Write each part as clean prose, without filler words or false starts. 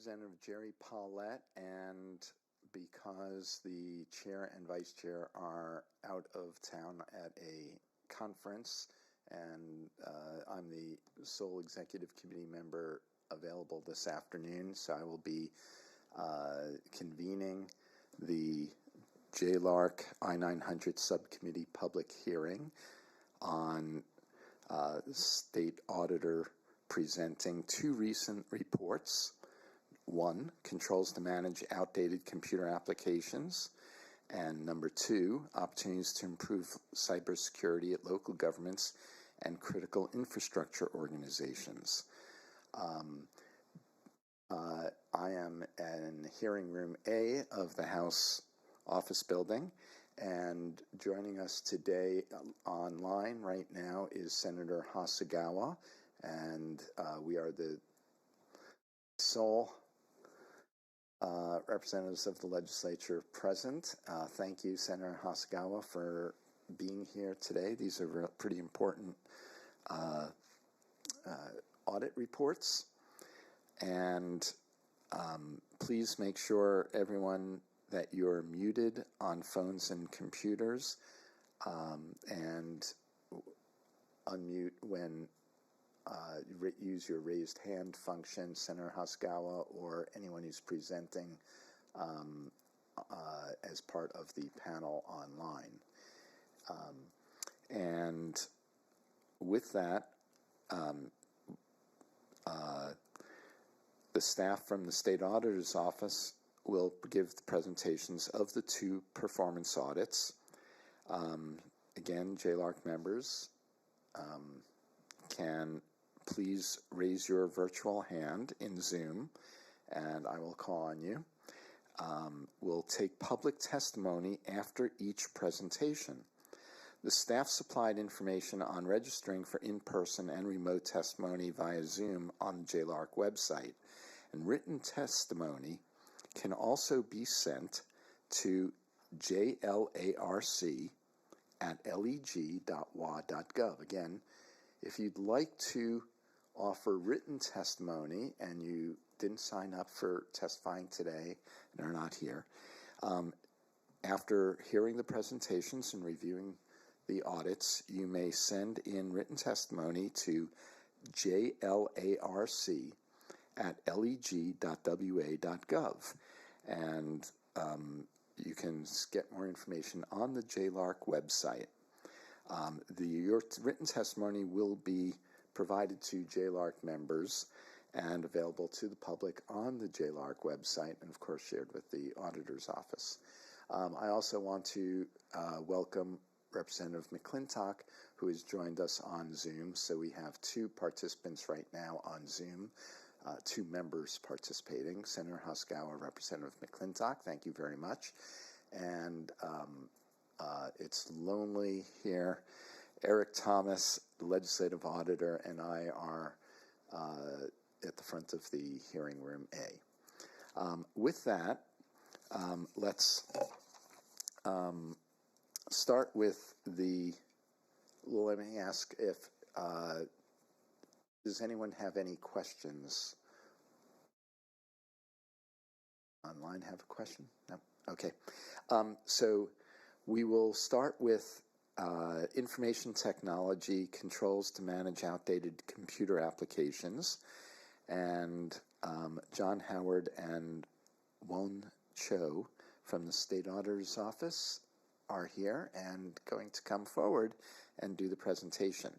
Representative Jerry Paulette, and because the chair and vice chair are out of town at a conference, and I'm the sole executive committee member available this afternoon, so I will be convening the JLARC I-900 Subcommittee public hearing on State Auditor presenting two recent reports. One, controls to manage outdated computer applications, and number two, opportunities to improve cybersecurity at local governments and critical infrastructure organizations. I am in hearing room A of the House office building, and joining us today online right now is Senator Hasegawa, and we are the sole representatives of the legislature present. Thank you, Senator Hasegawa, for being here today. These are pretty important audit reports, and please make sure everyone that you're muted on phones and computers, and unmute when use your raised hand function, Senator Hasegawa, or anyone who's presenting as part of the panel online. And with that, the staff from the State Auditor's Office will give the presentations of the two performance audits. Again, JLARC members can please raise your virtual hand in Zoom, and I will call on you. We'll take public testimony after each presentation. The staff supplied information on registering for in-person and remote testimony via Zoom on the JLARC website, and written testimony can also be sent to JLARC@leg.wa.gov. Again, if you'd like to offer written testimony and you didn't sign up for testifying today and are not here, after hearing the presentations and reviewing the audits, you may send in written testimony to JLARC@leg.wa.gov, and you can get more information on the JLARC website. Your written testimony will be provided to JLARC members and available to the public on the JLARC website, and of course shared with the Auditor's Office. I also want to welcome Representative McClintock, who has joined us on Zoom. So we have two participants right now on Zoom, two members participating, Senator Hasegawa, Representative McClintock. Thank you very much. And it's lonely here. Eric Thomas, the Legislative Auditor, and I are at the front of the hearing room A. With that, let's start with let me ask if, does anyone have any questions? Online have a question? No? Okay. So we will start with information technology controls to manage outdated computer applications. And John Howard and Won Cho from the State Auditor's Office are here and going to come forward and do the presentation.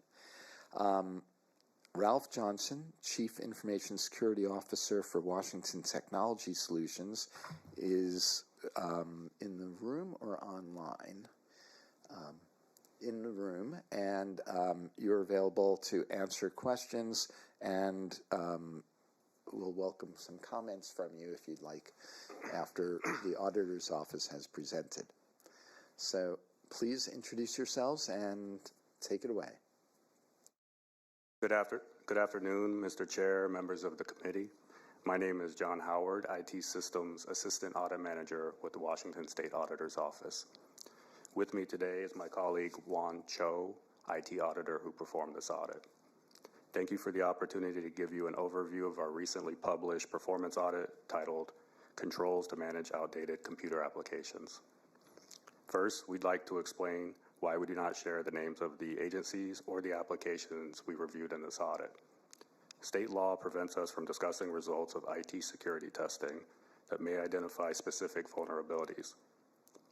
Ralph Johnson, Chief Information Security Officer for Washington Technology Solutions, is in the room or online? In the room, and you're available to answer questions, and we'll welcome some comments from you if you'd like after the Auditor's Office has presented. So please introduce yourselves and take it away. Good afternoon, Mr. Chair, members of the committee. My name is John Howard, IT Systems Assistant Audit Manager with the Washington State Auditor's Office. With me today is my colleague Won Cho, IT Auditor, who performed this audit. Thank you for the opportunity to give you an overview of our recently published performance audit titled Controls to Manage Outdated Computer Applications. First, we'd like to explain why we do not share the names of the agencies or the applications we reviewed in this audit. State law prevents us from discussing results of IT security testing that may identify specific vulnerabilities.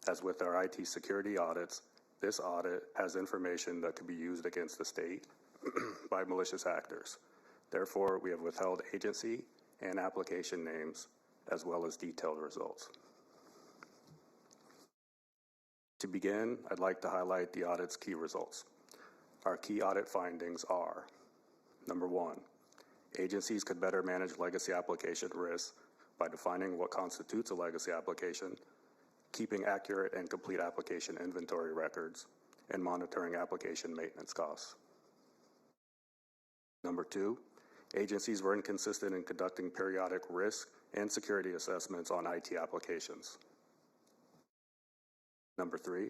As with our IT security audits, this audit has information that could be used against the state by malicious actors. Therefore, we have withheld agency and application names as well as detailed results. To begin, I'd like to highlight the audit's key results. Our key audit findings are: number one, agencies could better manage legacy application risks by defining what constitutes a legacy application, keeping accurate and complete application inventory records, and monitoring application maintenance costs. Number two, agencies were inconsistent in conducting periodic risk and security assessments on IT applications. Number three,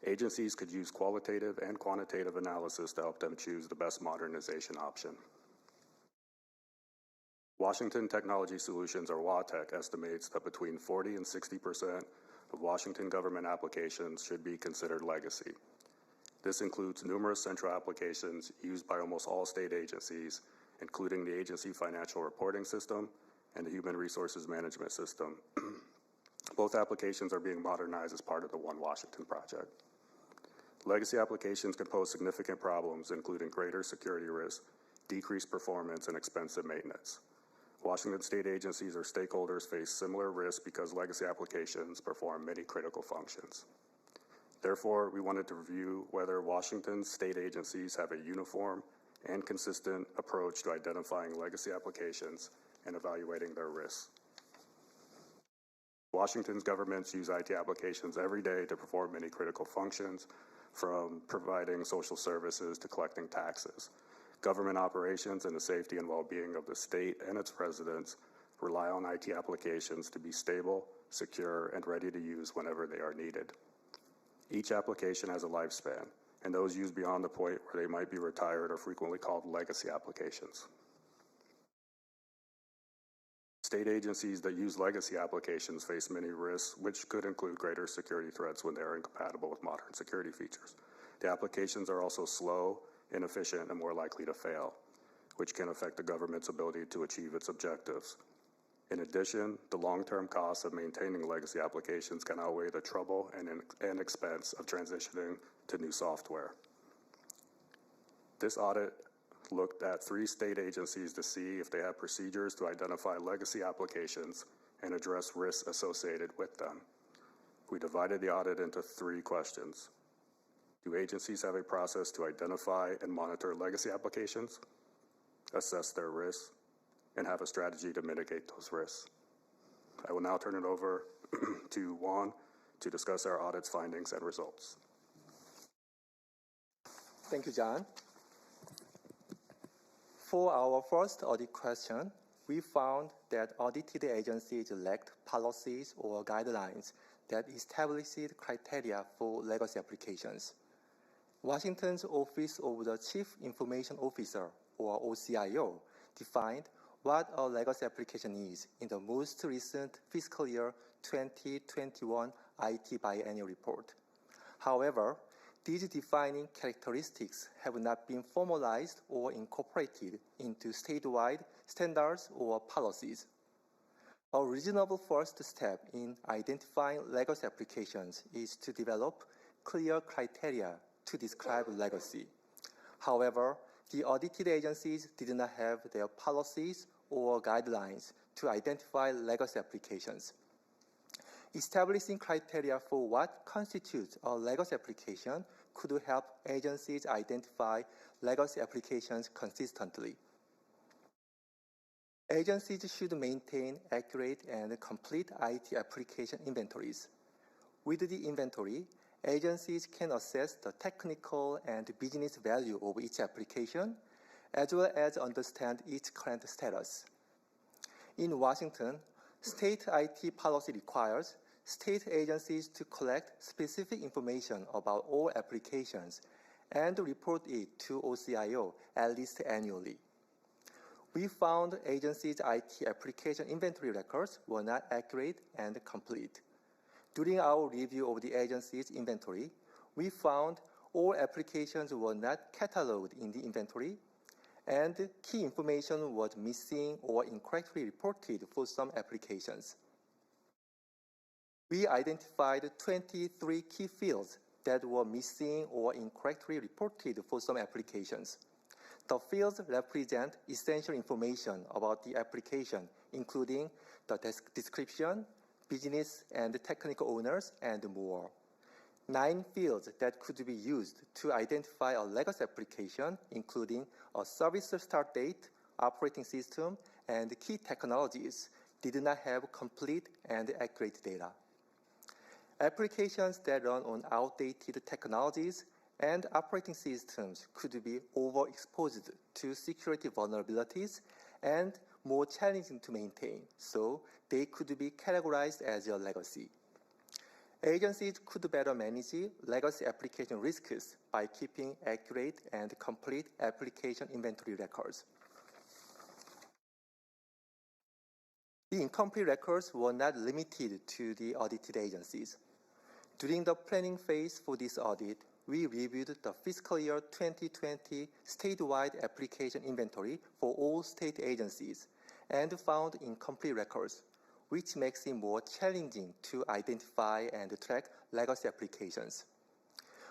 agencies could use qualitative and quantitative analysis to help them choose the best modernization option. Washington Technology Solutions, or WATEC, estimates that between 40 and 60% of Washington government applications should be considered legacy. This includes numerous central applications used by almost all state agencies, including the agency financial reporting system and the human resources management system. Both applications are being modernized as part of the One Washington project. Legacy applications can pose significant problems, including greater security risk, decreased performance, and expensive maintenance. Washington state agencies or stakeholders face similar risks because legacy applications perform many critical functions. Therefore, we wanted to review whether Washington state agencies have a uniform and consistent approach to identifying legacy applications and evaluating their risks. Washington's governments use IT applications every day to perform many critical functions, from providing social services to collecting taxes. Government operations and the safety and well-being of the state and its residents rely on IT applications to be stable, secure, and ready to use whenever they are needed. Each application has a lifespan, and those used beyond the point where they might be retired are frequently called legacy applications. State agencies that use legacy applications face many risks, which could include greater security threats when they are incompatible with modern security features. The applications are also slow, inefficient, and more likely to fail, which can affect the government's ability to achieve its objectives. In addition, the long-term costs of maintaining legacy applications can outweigh the trouble and expense of transitioning to new software. This audit looked at 3 state agencies to see if they have procedures to identify legacy applications and address risks associated with them. We divided the audit into 3 questions. Do agencies have a process to identify and monitor legacy applications, assess their risks, and have a strategy to mitigate those risks? I will now turn it over to Juan to discuss our audit's findings and results. Thank you, John. For our first audit question, we found that audited agencies lacked policies or guidelines that established criteria for legacy applications. Washington's Office of the Chief Information Officer, or OCIO, defined what a legacy application is in the most recent fiscal year 2021 IT biennial report. However, these defining characteristics have not been formalized or incorporated into statewide standards or policies. A reasonable first step in identifying legacy applications is to develop clear criteria to describe legacy. However, the audited agencies did not have their policies or guidelines to identify legacy applications. Establishing criteria for what constitutes a legacy application could help agencies identify legacy applications consistently. Agencies should maintain accurate and complete IT application inventories. With the inventory, agencies can assess the technical and business value of each application, as well as understand its current status. In Washington, state IT policy requires state agencies to collect specific information about all applications and report it to OCIO at least annually. we found agencies' IT application inventory records were not accurate and complete. During our review of the agency's inventory, we found all applications were not cataloged in the inventory, and key information was missing or incorrectly reported for some applications. We identified 23 key fields that were missing or incorrectly reported for some applications. The fields represent essential information about the application, including the description, business and technical owners, and more. 9 fields that could be used to identify a legacy application, including a service start date, operating system, and key technologies, did not have complete and accurate data. Applications that run on outdated technologies and operating systems could be overexposed to security vulnerabilities and more challenging to maintain, so they could be categorized as a legacy. Agencies could better manage legacy application risks by keeping accurate and complete application inventory records. The incomplete records were not limited to the audited agencies. During the planning phase for this audit, we reviewed the fiscal year 2020 statewide application inventory for all state agencies and found incomplete records, which makes it more challenging to identify and track legacy applications.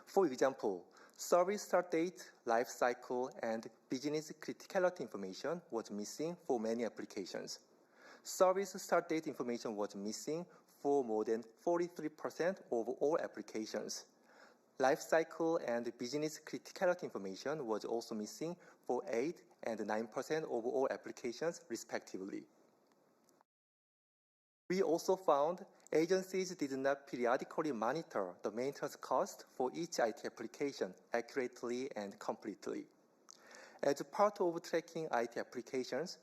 For example, service start date, life cycle, and business criticality information was missing for many applications. Service start date information was missing for more than 43% of all applications. Life cycle and business criticality information was also missing for 8% and 9% of all applications, respectively. We also found agencies did not periodically monitor the maintenance cost for each IT application accurately and completely. As part of tracking IT applications,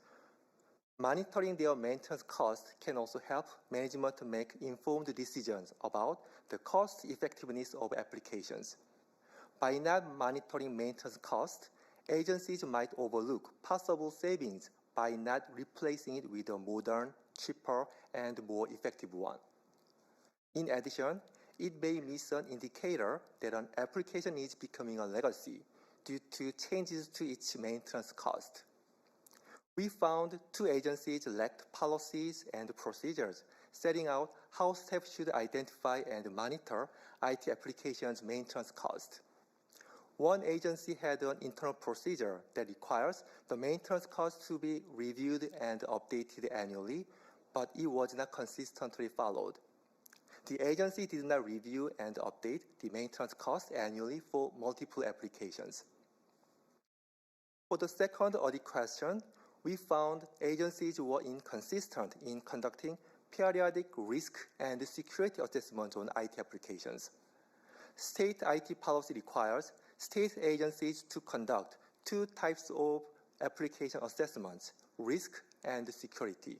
monitoring their maintenance cost can also help management make informed decisions about the cost effectiveness of applications. By not monitoring maintenance cost, agencies might overlook possible savings by not replacing it with a modern, cheaper, and more effective one. In addition, it may miss an indicator that an application is becoming a legacy due to changes to its maintenance cost. We found 2 agencies lacked policies and procedures setting out how staff should identify and monitor IT applications' maintenance cost. One agency had an internal procedure that requires the maintenance cost to be reviewed and updated annually, but it was not consistently followed. The agency did not review and update the maintenance cost annually for multiple applications. For the second audit question, we found agencies were inconsistent in conducting periodic risk and security assessments on IT applications. State IT policy requires state agencies to conduct 2 types of application assessments, risk and security.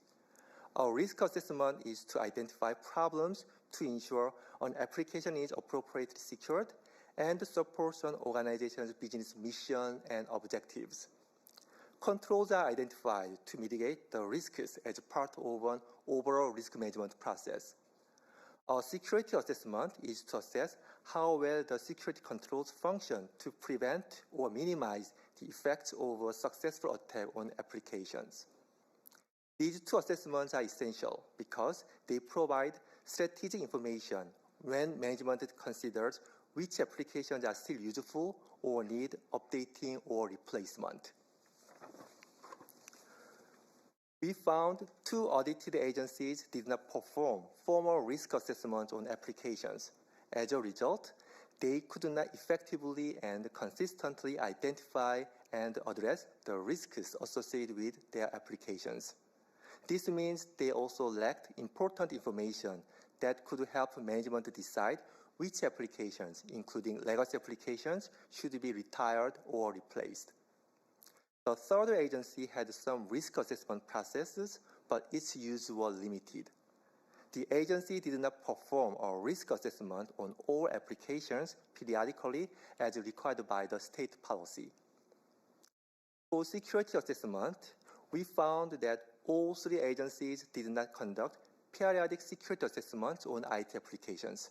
Our risk assessment is to identify problems to ensure an application is appropriately secured and supports an organization's business mission and objectives. Controls are identified to mitigate the risks as part of an overall risk management process. Our security assessment is to assess how well the security controls function to prevent or minimize the effects of a successful attack on applications. These 2 assessments are essential because they provide strategic information when management considers which applications are still useful or need updating or replacement. We found 2 audited agencies did not perform formal risk assessments on applications. As a result, they could not effectively and consistently identify and address the risks associated with their applications. This means they also lacked important information that could help management decide which applications, including legacy applications, should be retired or replaced. The third agency had some risk assessment processes, but its use was limited. The agency did not perform a risk assessment on all applications periodically as required by the state policy. For security assessment, we found that all three agencies did not conduct periodic security assessments on IT applications.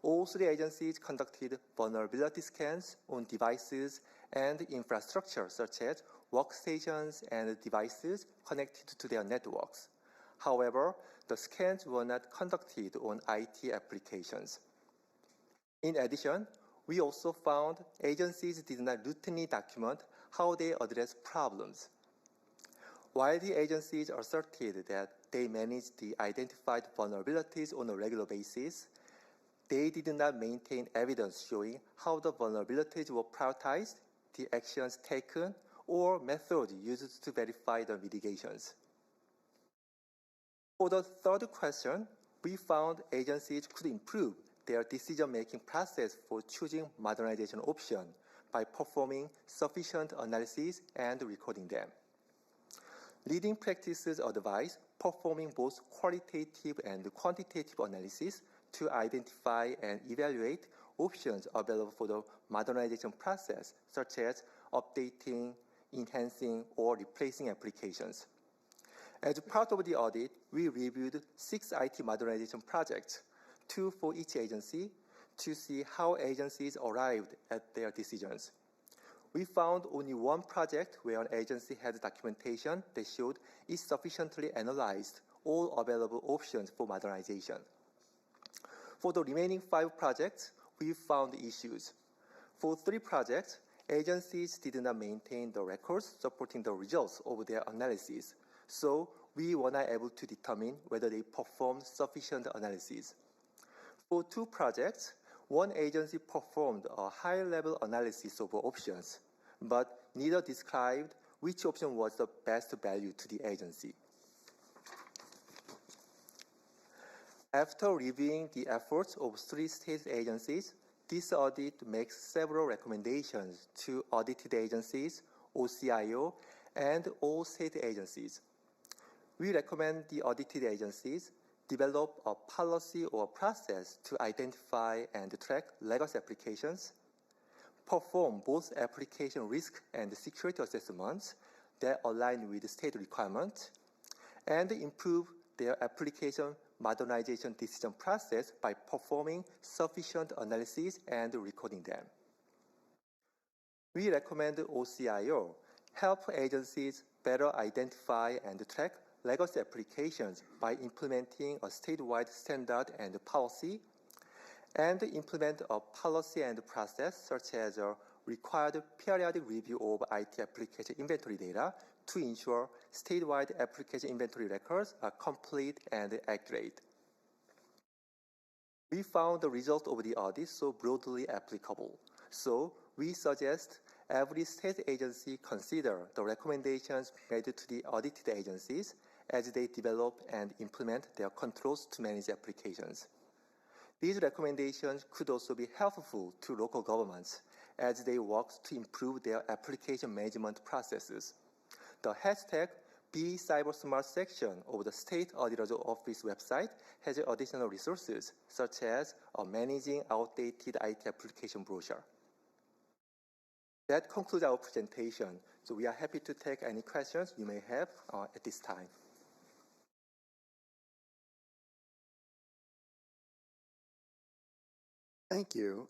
All three agencies conducted vulnerability scans on devices and infrastructure such as workstations and devices connected to their networks. However, the scans were not conducted on IT applications. In addition, we also found agencies did not routinely document how they address problems. While the agencies asserted that they managed the identified vulnerabilities on a regular basis, they did not maintain evidence showing how the vulnerabilities were prioritized, the actions taken, or methods used to verify the mitigations. For the third question, we found agencies could improve their decision-making process for choosing modernization option by performing sufficient analysis and recording them. Leading practices advise performing both qualitative and quantitative analysis to identify and evaluate options available for the modernization process, such as updating, enhancing, or replacing applications. As part of the audit, we reviewed 6 IT modernization projects, 2 for each agency, to see how agencies arrived at their decisions. We found only one project where an agency had documentation that showed it sufficiently analyzed all available options for modernization. For the remaining 5 projects, we found issues. For 3 projects, agencies did not maintain the records supporting the results of their analysis, so we were not able to determine whether they performed sufficient analysis. For 2 projects, one agency performed a high-level analysis of options, but neither described which option was the best value to the agency. After reviewing the efforts of 3 state agencies, this audit makes several recommendations to audited agencies, OCIO, and all state agencies. We recommend the audited agencies develop a policy or process to identify and track legacy applications, perform both application risk and security assessments that align with state requirements, and improve their application modernization decision process by performing sufficient analysis and recording them. We recommend OCIO help agencies better identify and track legacy applications by implementing a statewide standard and policy, and implement a policy and process such as a required periodic review of IT application inventory data to ensure statewide application inventory records are complete and accurate. We found the result of the audit so broadly applicable, so we suggest every state agency consider the recommendations made to the audited agencies as they develop and implement their controls to manage applications. These recommendations could also be helpful to local governments as they work to improve their application management processes. The hashtag #BeCybersmart section of the State Auditor's Office website has additional resources, such as a Managing Outdated IT Application brochure. That concludes our presentation, so we are happy to take any questions you may have at this time. Thank you.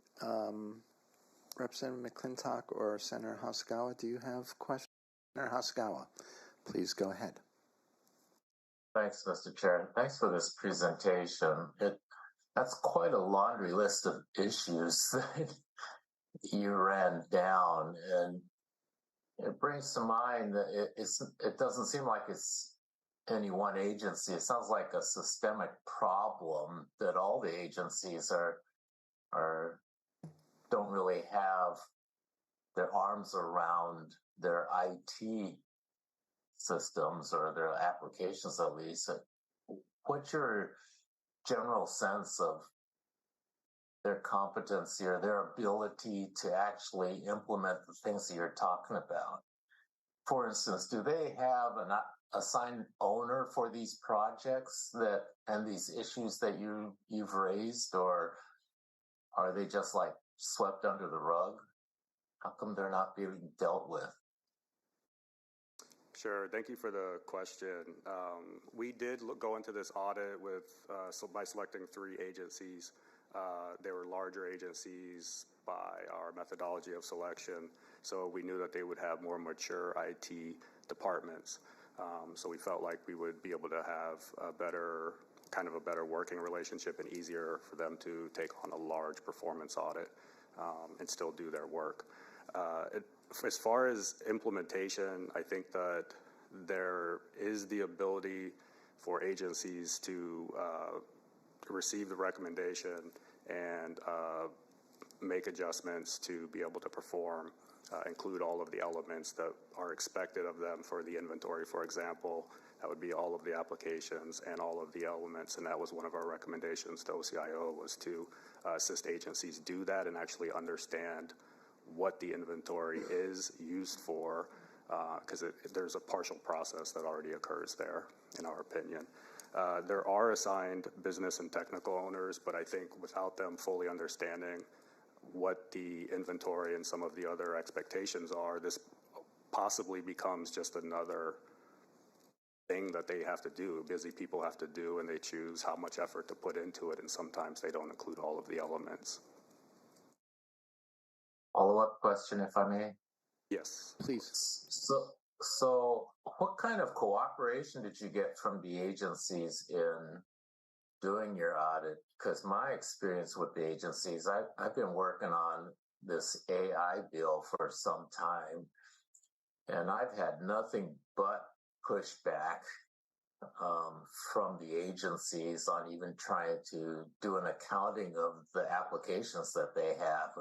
Representative McClintock or Senator Hosokawa, do you have questions? Senator Hosokawa, please go ahead. Thanks, Mr. Chair. Thanks for this presentation. That's quite a laundry list of issues that you ran down, and it brings to mind that it doesn't seem like it's any one agency. It sounds like a systemic problem that all the agencies don't really have their arms around their IT systems or their applications, at least. What's your general sense of their competency or their ability to actually implement the things that you're talking about? For instance, do they have an assigned owner for these projects and these issues that you've raised, or are they just like swept under the rug? How come they're not being dealt with? Sure. Thank you for the question. We did go into this audit with by selecting 3 agencies. They were larger agencies by our methodology of selection, so we knew that they would have more mature IT departments. So we felt like we would be able to have a better working relationship and easier for them to take on a large performance audit and still do their work. As far as implementation, I think that there is the ability for agencies to receive the recommendation and make adjustments to be able to perform, include all of the elements that are expected of them for the inventory, for example. That would be all of the applications and all of the elements, and that was one of our recommendations to OCIO, was to assist agencies do that and actually understand what the inventory is used for, because there's a partial process that already occurs there, in our opinion. There are assigned business and technical owners, but I think without them fully understanding what the inventory and some of the other expectations are, this possibly becomes just another thing that they have to do, busy people have to do, and they choose how much effort to put into it, and sometimes they don't include all of the elements. Follow-up question, if I may. Yes. Please. So what kind of cooperation did you get from the agencies in doing your audit? Because my experience with the agencies, I've been working on this AI bill for some time, and I've had nothing but pushback from the agencies on even trying to do an accounting of the applications that they have.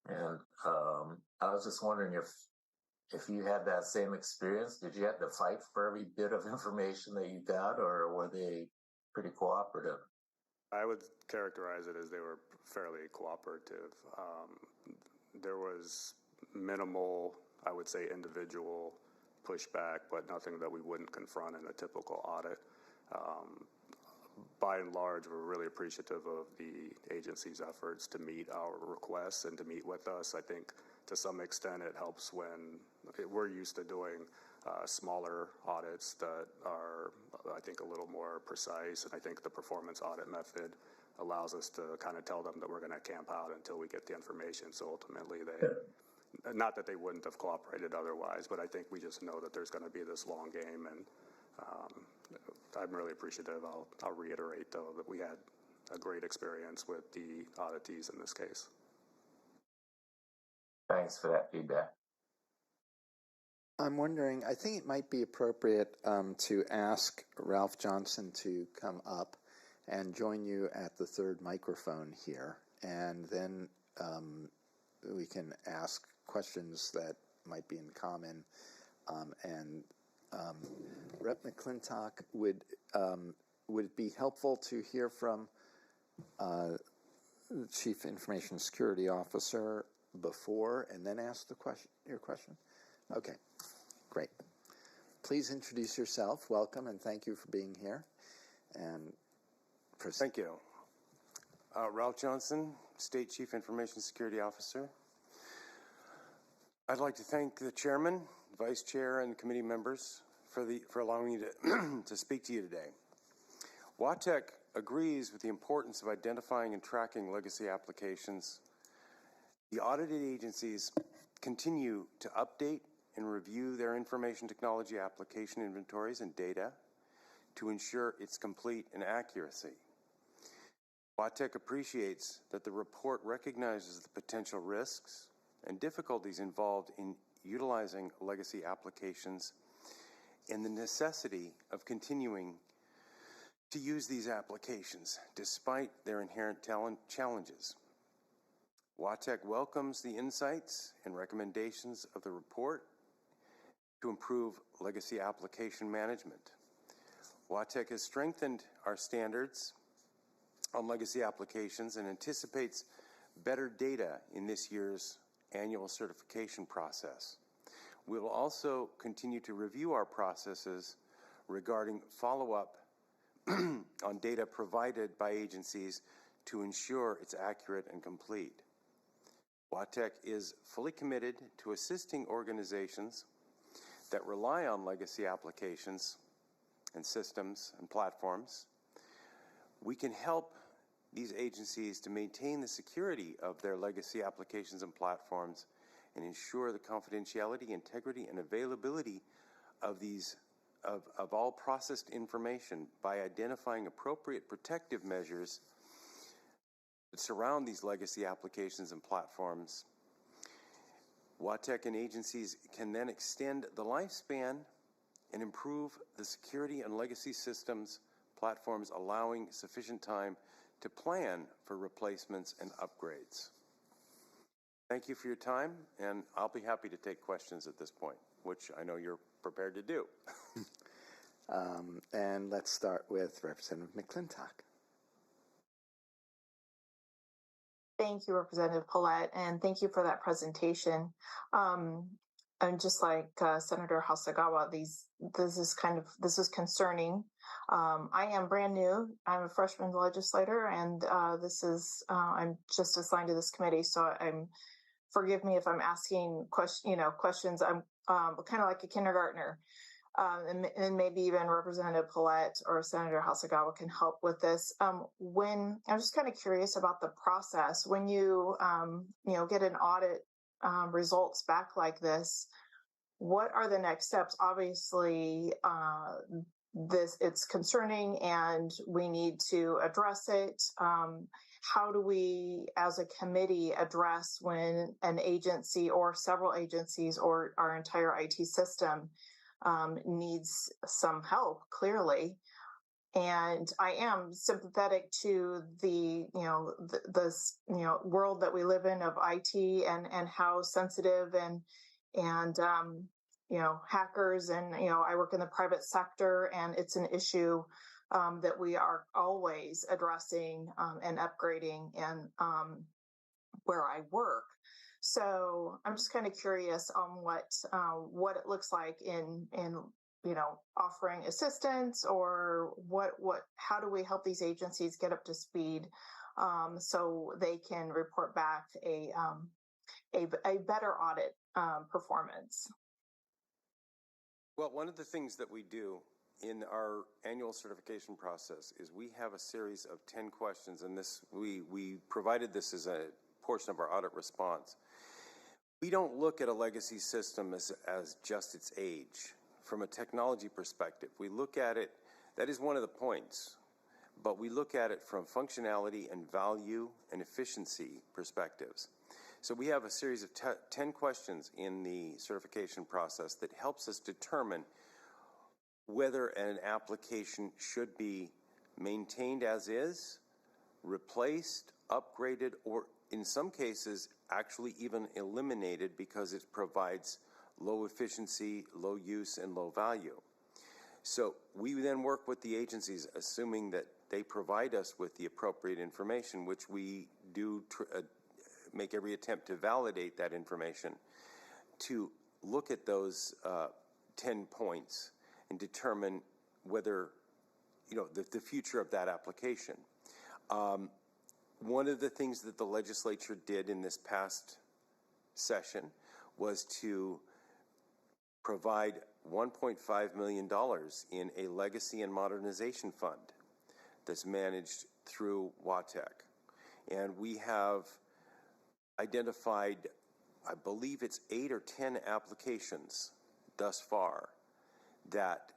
And I was just wondering if you had that same experience. Did you have to fight for every bit of information that you got, or were they pretty cooperative? I would characterize it as they were fairly cooperative. There was minimal, I would say, individual pushback, but nothing that we wouldn't confront in a typical audit. By and large, we're really appreciative of the agency's efforts to meet our requests and to meet with us. I think to some extent it helps when we're used to doing smaller audits that are, I think, a little more precise. And I think the performance audit method allows us to kind of tell them that we're going to camp out until we get the information. So ultimately not that they wouldn't have cooperated otherwise, but I think we just know that there's going to be this long game, and I'm really appreciative. I'll reiterate, though, that we had a great experience with the auditees in this case. Thanks for that feedback. I'm wondering, I think it might be appropriate to ask Ralph Johnson to come up and join you at the third microphone here, and then we can ask questions that might be in common. And Rep. McClintock, would it be helpful to hear from the Chief Information Security Officer before and then ask your question? Okay, great. Please introduce yourself. Welcome, and thank you for being here. And proceed. Thank you. Ralph Johnson, State Chief Information Security Officer. I'd like to thank the Chairman, Vice Chair, and committee members for allowing me to speak to you today. WATEC agrees with the importance of identifying and tracking legacy applications. The audited agencies continue to update and review their information technology application inventories and data to ensure its complete and accuracy. WATEC appreciates that the report recognizes the potential risks and difficulties involved in utilizing legacy applications and the necessity of continuing to use these applications despite their inherent challenges. WATEC welcomes the insights and recommendations of the report to improve legacy application management. WATEC has strengthened our standards on legacy applications and anticipates better data in this year's annual certification process. We will also continue to review our processes regarding follow-up on data provided by agencies to ensure it's accurate and complete. WATEC is fully committed to assisting organizations that rely on legacy applications and systems and platforms, we can help these agencies to maintain the security of their legacy applications and platforms and ensure the confidentiality, integrity, and availability of all processed information by identifying appropriate protective measures that surround these legacy applications and platforms. WATEC and agencies can then extend the lifespan and improve the security and legacy systems platforms, allowing sufficient time to plan for replacements and upgrades. Thank you for your time, and I'll be happy to take questions at this point, which I know you're prepared to do. And let's start with Representative McClintock. Thank you, Representative Paulette, and thank you for that presentation. And just like Senator Hasagawa, this is concerning. I am brand new. I'm a freshman legislator, and I'm just assigned to this committee. So forgive me if I'm asking questions. I'm kind of like a kindergartner. And maybe even Representative Paulette or Senator Hasagawa can help with this. I'm just kind of curious about the process when you get an audit results back like this. What are the next steps? Obviously, it's concerning, and we need to address it. How do we, as a committee, address when an agency or several agencies or our entire IT system needs some help, clearly? And I am sympathetic to the world that we live in of IT and how sensitive and hackers, and I work in the private sector, and it's an issue that we are always addressing and upgrading and where I work. So I'm just kind of curious on what it looks like in offering assistance, or how do we help these agencies get up to speed so they can report back a better audit performance. Well, one of the things that we do in our annual certification process is we have a series of 10 questions, and we provided this as a portion of our audit response. We don't look at a legacy system as just its age. From a technology perspective, we look at it, that is one of the points, but we look at it from functionality and value and efficiency perspectives. So we have a series of 10 questions in the certification process that helps us determine whether an application should be maintained as is, replaced, upgraded, or in some cases actually even eliminated because it provides low efficiency, low use, and low value. So we then work with the agencies, assuming that they provide us with the appropriate information, which we do make every attempt to validate that information, to look at those 10 points and determine whether, the future of that application. One of the things that the legislature did in this past session was to provide $1.5 million in a legacy and modernization fund that's managed through WATEC. And we have identified, I believe it's 8 or 10 applications thus far that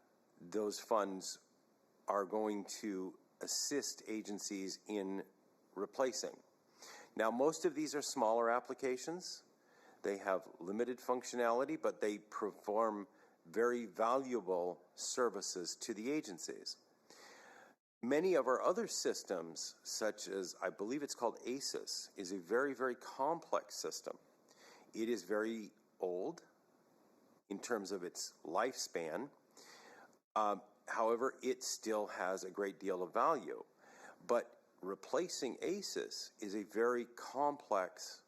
those funds are going to assist agencies in replacing. Now, most of these are smaller applications. They have limited functionality, but they perform very valuable services to the agencies. Many of our other systems, such as, I believe it's called ACES, is a very, very complex system. It is very old in terms of its lifespan. However, it still has a great deal of value. But replacing ACES is a very complex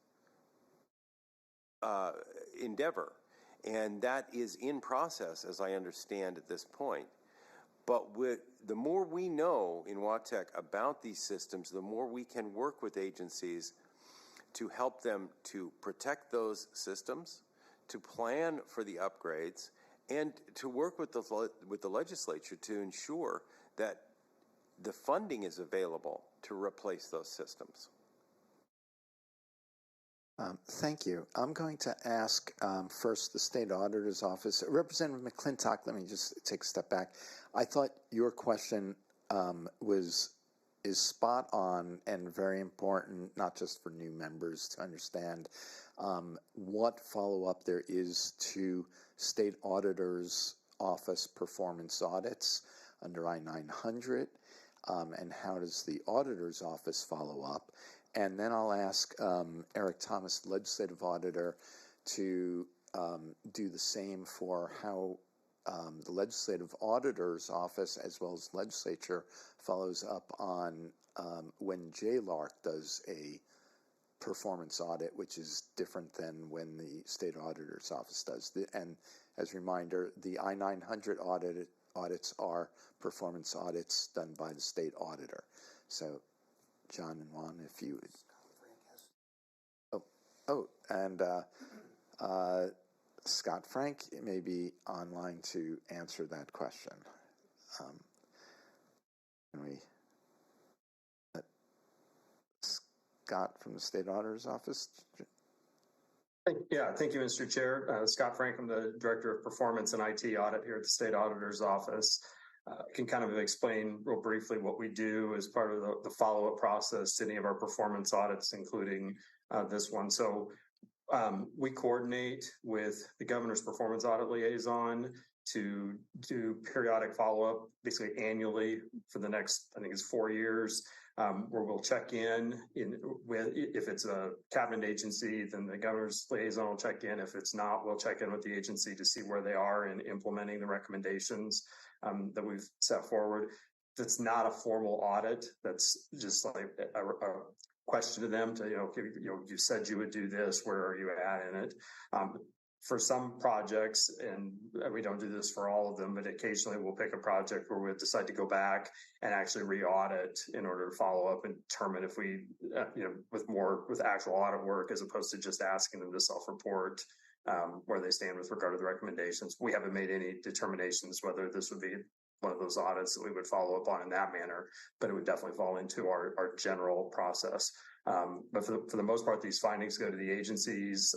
endeavor, and that is in process, as I understand at this point. But the more we know in WATEC about these systems, the more we can work with agencies to help them to protect those systems, to plan for the upgrades, and to work with the legislature to ensure that the funding is available to replace those systems. Thank you. I'm going to ask first the State Auditor's Office. Representative McClintock, let me just take a step back. I thought your question is spot on and very important, not just for new members to understand what follow-up there is to State Auditor's Office performance audits under I-900, and how does the Auditor's Office follow up. And then I'll ask Eric Thomas, Legislative Auditor, to do the same for how the Legislative Auditor's Office, as well as Legislature, follows up on when JLARC does a performance audit, which is different than when the State Auditor's Office does. And as a reminder, the I-900 audits are performance audits done by the State Auditor. So John and Juan, if you would. And Scott Frank may be online to answer that question. Can we let Scott from the State Auditor's Office? Yeah, thank you, Mr. Chair. Scott Frank, I'm the Director of Performance and IT Audit here at the State Auditor's Office. I can kind of explain real briefly what we do as part of the follow-up process to any of our performance audits, including this one. So we coordinate with the Governor's Performance Audit Liaison to do periodic follow-up, basically annually for the next, I think it's 4 years, where we'll check in with, if it's a cabinet agency, then the Governor's Liaison will check in. If it's not, we'll check in with the agency to see where they are in implementing the recommendations that we've set forward. That's not a formal audit. That's just like a question to them to, you said you would do this, where are you at in it? For some projects, and we don't do this for all of them, but occasionally we'll pick a project where we'll decide to go back and actually re-audit in order to follow up and determine if we, with actual audit work, as opposed to just asking them to self-report where they stand with regard to the recommendations. We haven't made any determinations whether this would be one of those audits that we would follow up on in that manner, but it would definitely fall into our general process. But for the most part, these findings go to the agencies,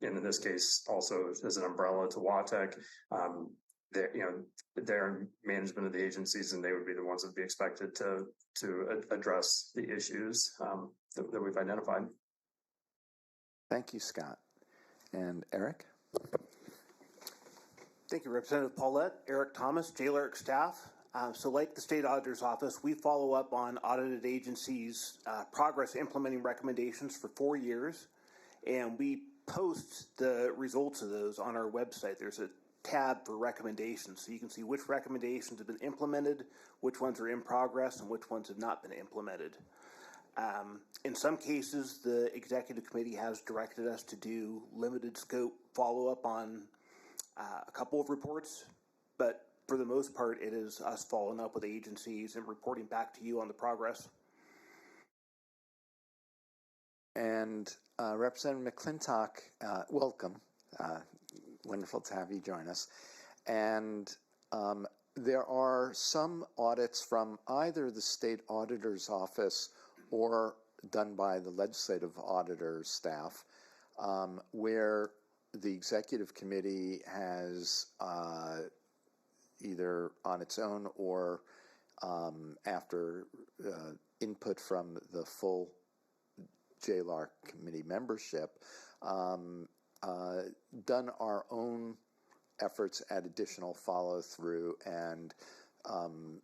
and in this case, also as an umbrella to WATEC. They're management of the agencies, and they would be the ones that would be expected to address the issues that we've identified. Thank you, Scott. And Eric? Thank you, Representative Paulette. Eric Thomas, JLARC staff. So like the State Auditor's Office, we follow up on audited agencies' progress implementing recommendations for 4 years, and we post the results of those on our website. There's a tab for recommendations, so you can see which recommendations have been implemented, which ones are in progress, and which ones have not been implemented. In some cases, the Executive Committee has directed us to do limited scope follow-up on a couple of reports, but for the most part, it is us following up with agencies and reporting back to you on the progress. And Representative McClintock, welcome. Wonderful to have you join us. And there are some audits from either the State Auditor's Office or done by the Legislative Auditor's staff, where the Executive Committee has either on its own or after input from the full JLARC committee membership, done our own efforts at additional follow-through and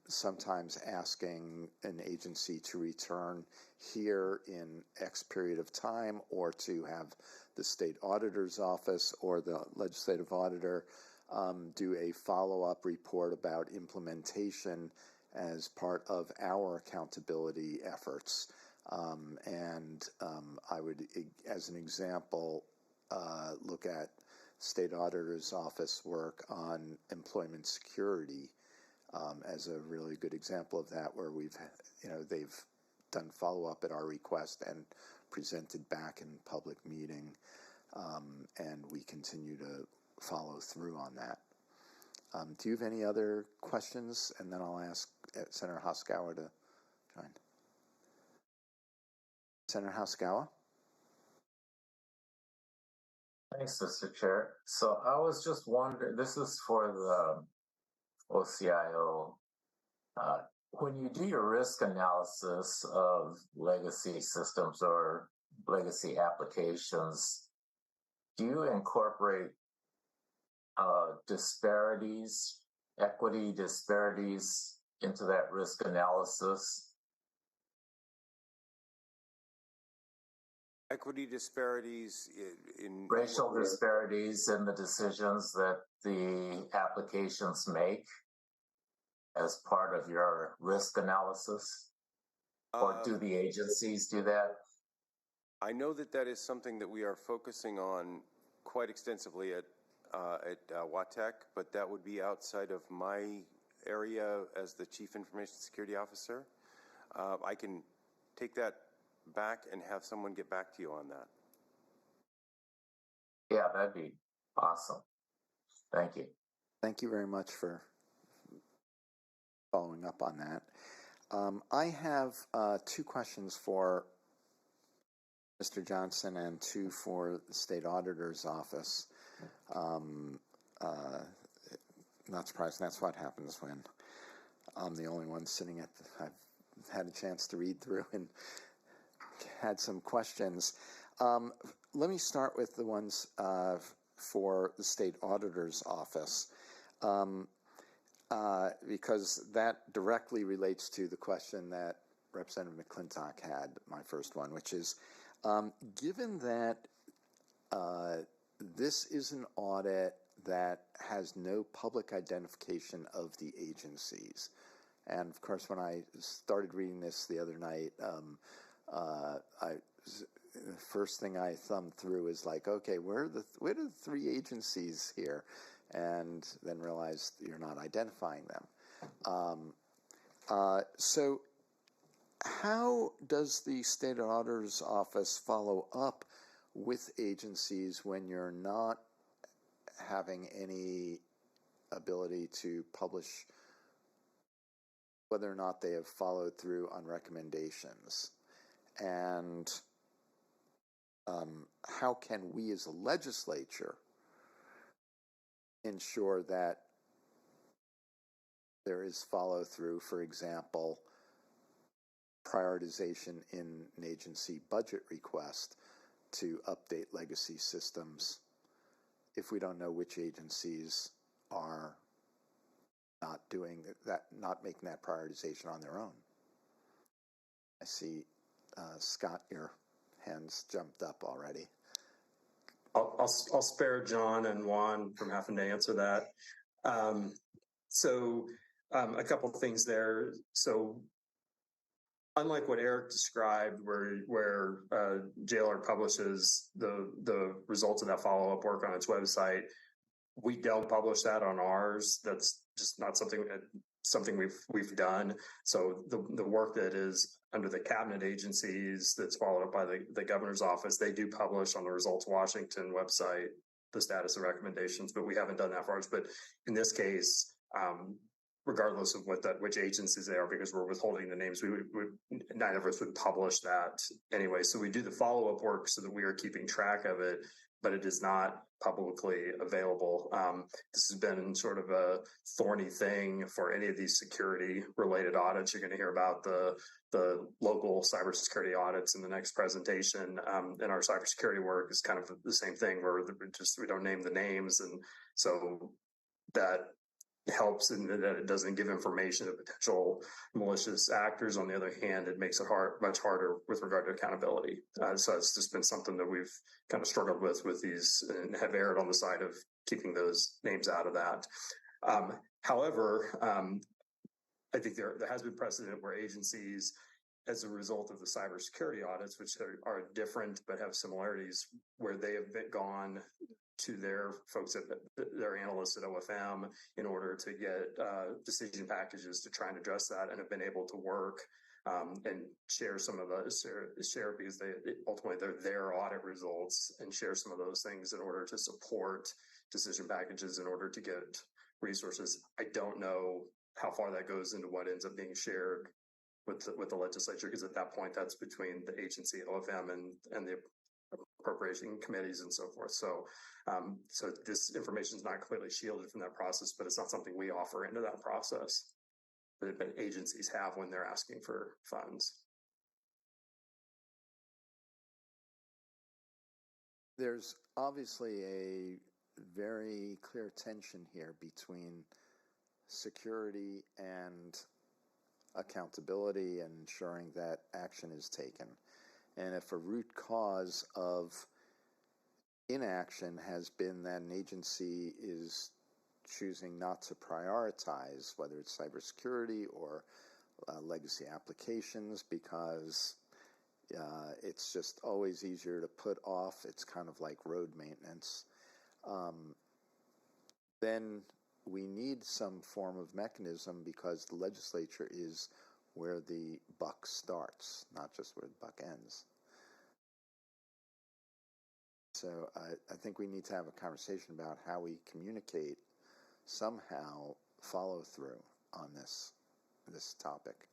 sometimes asking an agency to return here in X period of time, or to have the State Auditor's Office or the Legislative Auditor do a follow-up report about implementation as part of our accountability efforts. I would, as an example, look at State Auditor's Office work on employment security as a really good example of that, where they've done follow-up at our request and presented back in public meeting, and we continue to follow through on that. Do you have any other questions? And then I'll ask Senator Hosokawa to join. Senator Hosokawa? Thanks, Mr. Chair. So I was just wondering, this is for the OCIO. When you do your risk analysis of legacy systems or legacy applications, do you incorporate disparities, equity disparities into that risk analysis? Equity disparities in racial disparities in the decisions that the applications make as part of your risk analysis? Or do the agencies do that? I know that that is something that we are focusing on quite extensively at WATEC, but that would be outside of my area as the Chief Information Security Officer. I can take that back and have someone get back to you on that. Yeah, that'd be awesome. Thank you. Thank you very much for following up on that. I have 2 questions for Mr. Johnson and 2 for the State Auditor's Office. Not surprising, that's what happens when I'm the only one sitting at I've had a chance to read through and had some questions. Let me start with the ones for the State Auditor's Office, because that directly relates to the question that Representative McClintock had, my first one, which is, given that this is an audit that has no public identification of the agencies, and of course when I started reading this the other night, the first thing I thumbed through is like, okay, where are the 3 agencies here? And then realized you're not identifying them. So how does the State Auditor's Office follow up with agencies when you're not having any ability to publish whether or not they have followed through on recommendations? And how can we as a legislature ensure that there is follow through, for example, prioritization in an agency budget request to update legacy systems if we don't know which agencies are not doing that, not making that prioritization on their own? I see, Scott, your hand's jumped up already. I'll spare John and Juan from having to answer that. A couple of things there. So unlike what Eric described, where JLARC publishes the results of that follow-up work on its website, we don't publish that on ours. That's just not something we've done. So the work that is under the cabinet agencies that's followed up by the governor's office, they do publish on the Results Washington website the status of recommendations, but we haven't done that for ours. But in this case, regardless of which agencies they are, because we're withholding the names, neither of us would publish that anyway. So we do the follow-up work so that we are keeping track of it, but it is not publicly available. This has been sort of a thorny thing for any of these security-related audits. You're going to hear about the local cybersecurity audits in the next presentation. And our cybersecurity work is kind of the same thing, where we don't name the names, and so that helps in that it doesn't give information to potential malicious actors. On the other hand, it makes it much harder with regard to accountability. So it's just been something that we've kind of struggled with these, and have erred on the side of keeping those names out of that. However, I think there has been precedent where agencies, as a result of the cybersecurity audits, which are different but have similarities, where they have gone to their folks, their analysts at OFM, in order to get decision packages to try and address that, and have been able to work and share some of those, because ultimately they're their audit results, and share some of those things in order to support decision packages in order to get resources. I don't know how far that goes into what ends up being shared with the legislature, because at that point, that's between the agency, OFM, and the appropriation committees and so forth. So, so this information is not completely shielded from that process, but it's not something we offer into that process that agencies have when they're asking for funds. There's obviously a very clear tension here between security and accountability and ensuring that action is taken. And if a root cause of inaction has been that an agency is choosing not to prioritize, whether it's cybersecurity or legacy applications, because it's just always easier to put off. It's kind of like road maintenance. Then we need some form of mechanism, because the legislature is where the buck starts, not just where the buck ends. So I think we need to have a conversation about how we communicate, somehow follow through on this topic.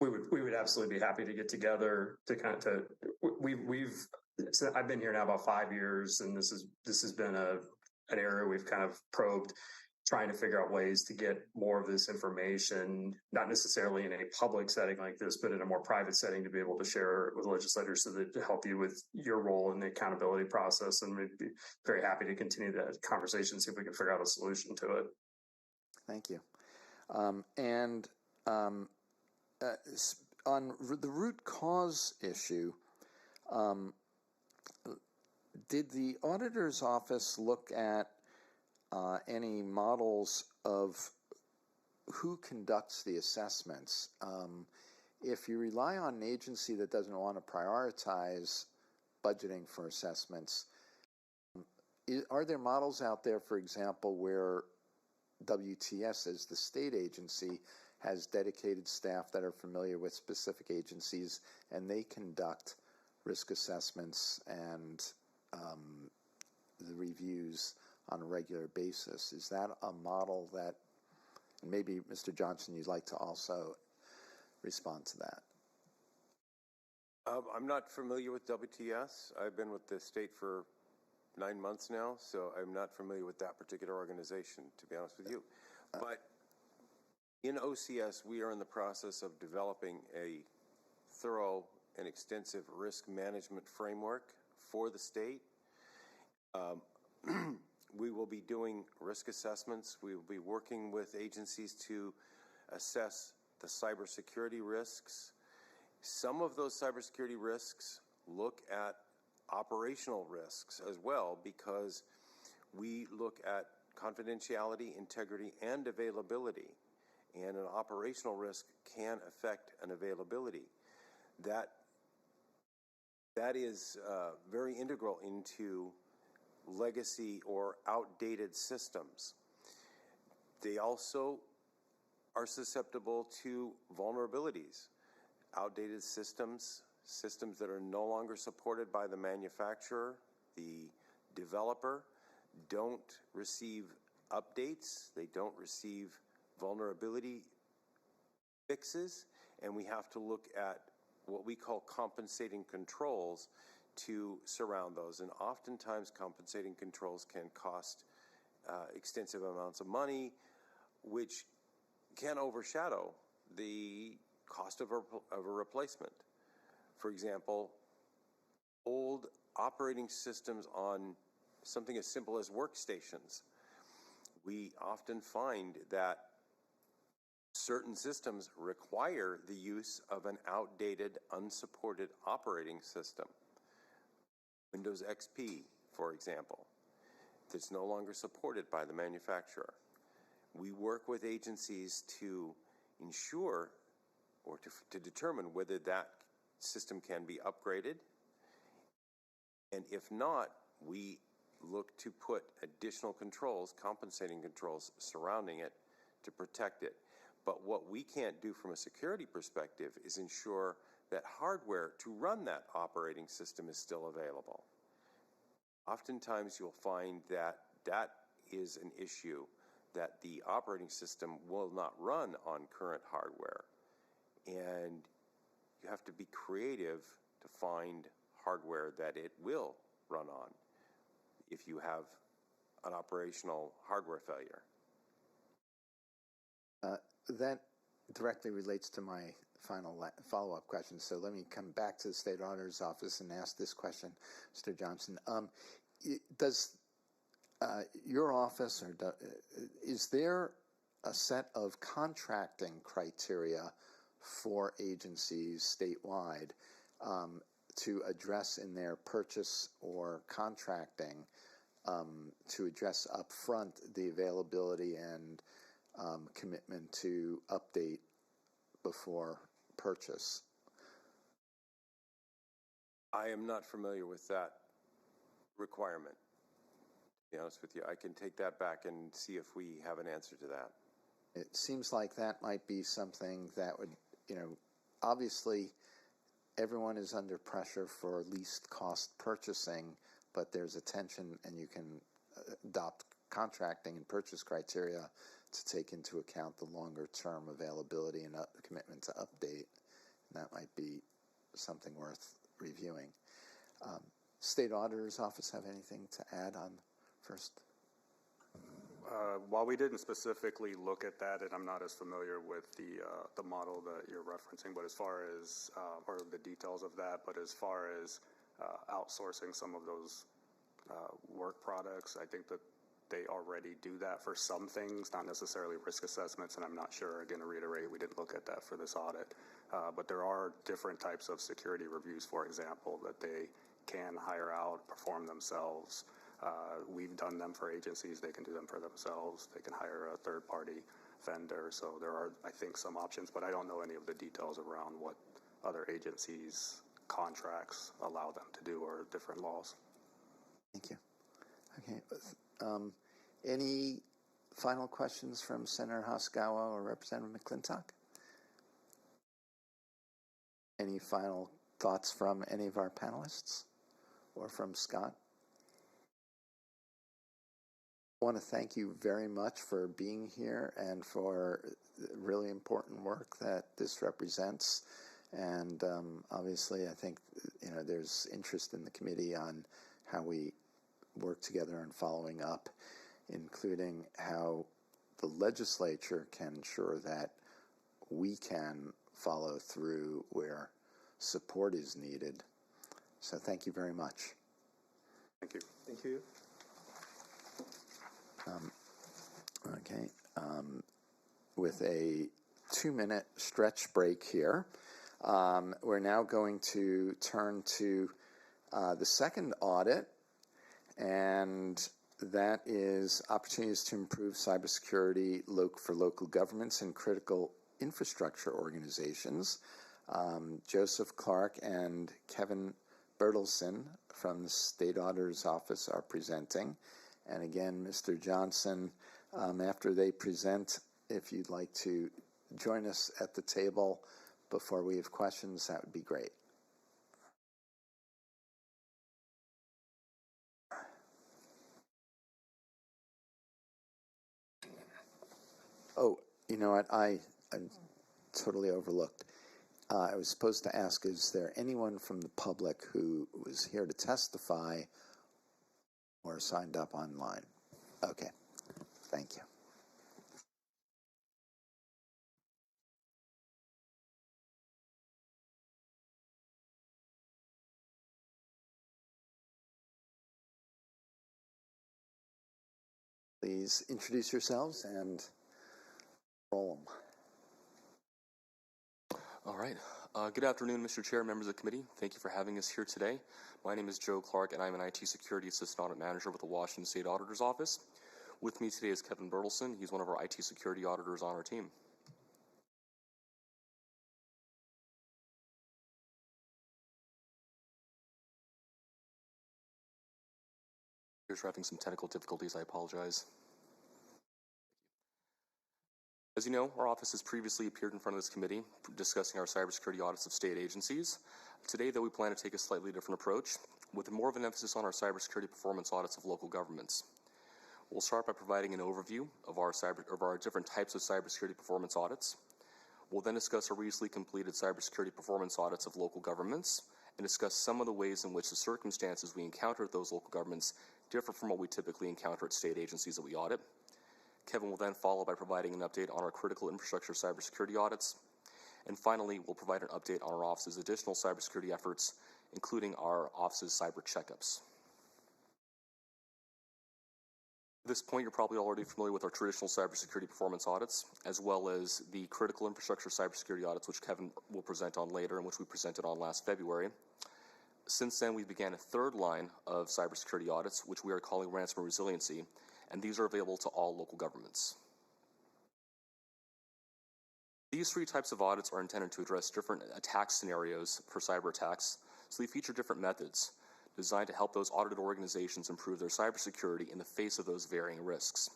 We would absolutely be happy to get together to I've been here now about 5 years, and this has been an area we've kind of probed, trying to figure out ways to get more of this information, not necessarily in a public setting like this, but in a more private setting, to be able to share with legislators, so that to help you with your role in the accountability process. And we'd be very happy to continue that conversation, see if we can figure out a solution to it. Thank you. On the root cause issue, did the auditor's office look at any models of who conducts the assessments? If you rely on an agency that doesn't want to prioritize budgeting for assessments, are there models out there, for example, where WTS, as the state agency, has dedicated staff that are familiar with specific agencies, and they conduct risk assessments and the reviews on a regular basis? Is that a model that, and maybe Mr. Johnson, you'd like to also respond to that? I'm not familiar with WTS. I've been with the state for 9 months now, so I'm not familiar with that particular organization, to be honest with you. But in OCS, we are in the process of developing a thorough and extensive risk management framework for the state. We will be doing risk assessments. We will be working with agencies to assess the cybersecurity risks. Some of those cybersecurity risks look at operational risks as well, because we look at confidentiality, integrity, and availability. And an operational risk can affect an availability. That is very integral into legacy or outdated systems. They also are susceptible to vulnerabilities. Outdated systems that are no longer supported by the manufacturer, the developer, don't receive updates, they don't receive vulnerability fixes, and we have to look at what we call compensating controls to surround those. And oftentimes compensating controls can cost extensive amounts of money, which can overshadow the cost of a replacement. For example, old operating systems on something as simple as workstations. We often find that certain systems require the use of an outdated, unsupported operating system. Windows XP, for example, that's no longer supported by the manufacturer. We work with agencies to ensure or to determine whether that system can be upgraded. And if not, we look to put additional controls, compensating controls surrounding it to protect it. But what we can't do from a security perspective is ensure that hardware to run that operating system is still available. Oftentimes you'll find that that is an issue that the operating system will not run on current hardware. And you have to be creative to find hardware that it will run on if you have an operational hardware failure. That directly relates to my final follow-up question. So let me come back to the State Auditor's Office and ask this question, Mr. Johnson. Does your office, or is there a set of contracting criteria for agencies statewide to address in their purchase or contracting to address upfront the availability and commitment to update before purchase? I am not familiar with that requirement, to be honest with you. I can take that back and see if we have an answer to that. It seems like that might be something that would, obviously everyone is under pressure for least cost purchasing, but there's a tension, and you can adopt contracting and purchase criteria to take into account the longer term availability and commitment to update. And that might be something worth reviewing. State Auditor's Office have anything to add on first? While we didn't specifically look at that, and I'm not as familiar with the model that you're referencing, but as far as or the details of that, but as far as outsourcing some of those work products, I think that they already do that for some things, not necessarily risk assessments, and I'm not sure, again, to reiterate, we didn't look at that for this audit, but there are different types of security reviews, for example, that they can hire out, perform themselves. We've done them for agencies. They can do them for themselves. They can hire a third-party vendor. So there are, I think, some options, but I don't know any of the details around what other agencies' contracts allow them to do or different laws. Thank you. Okay. Any final questions from Senator Hosokawa or Representative McClintock? Any final thoughts from any of our panelists or from Scott? I want to thank you very much for being here and for the really important work that this represents. And obviously, I think there's interest in the committee on how we work together on following up, including how the legislature can ensure that we can follow through where support is needed. So thank you very much. Thank you. Thank you. Okay. With a 2-minute stretch break here, we're now going to turn to the second audit, and that is opportunities to improve cybersecurity for local governments and critical infrastructure organizations. Joseph Clark and Kevin Bertelsen from the State Auditor's Office are presenting. And again, Mr. Johnson, after they present, if you'd like to join us at the table before we have questions, that would be great. Oh, you know what? I totally overlooked. I was supposed to ask, is there anyone from the public who was here to testify or signed up online? Okay, thank you. Please introduce yourselves and roll them. All right. Good afternoon, Mr. Chair, members of the committee. Thank you for having us here today. My name is Joe Clark, and I'm an IT Security Assistant Audit Manager with the Washington State Auditor's Office. With me today is Kevin Bertelsen. He's one of our IT Security Auditors on our team. We're having some technical difficulties. I apologize. As you know, our office has previously appeared in front of this committee discussing our cybersecurity audits of state agencies. Today, though, we plan to take a slightly different approach, with more of an emphasis on our cybersecurity performance audits of local governments. We'll start by providing an overview of our different types of cybersecurity performance audits. We'll then discuss our recently completed cybersecurity performance audits of local governments and discuss some of the ways in which the circumstances we encounter at those local governments differ from what we typically encounter at state agencies that we audit. Kevin will then follow by providing an update on our critical infrastructure cybersecurity audits. And finally, we'll provide an update on our office's additional cybersecurity efforts, including our office's cyber checkups. At this point, you're probably already familiar with our traditional cybersecurity performance audits, as well as the critical infrastructure cybersecurity audits, which Kevin will present on later and which we presented on last February. Since then, we began a third line of cybersecurity audits, which we are calling ransomware resiliency, and these are available to all local governments. These three types of audits are intended to address different attack scenarios for cyber attacks, so they feature different methods designed to help those audited organizations improve their cybersecurity in the face of those varying risks.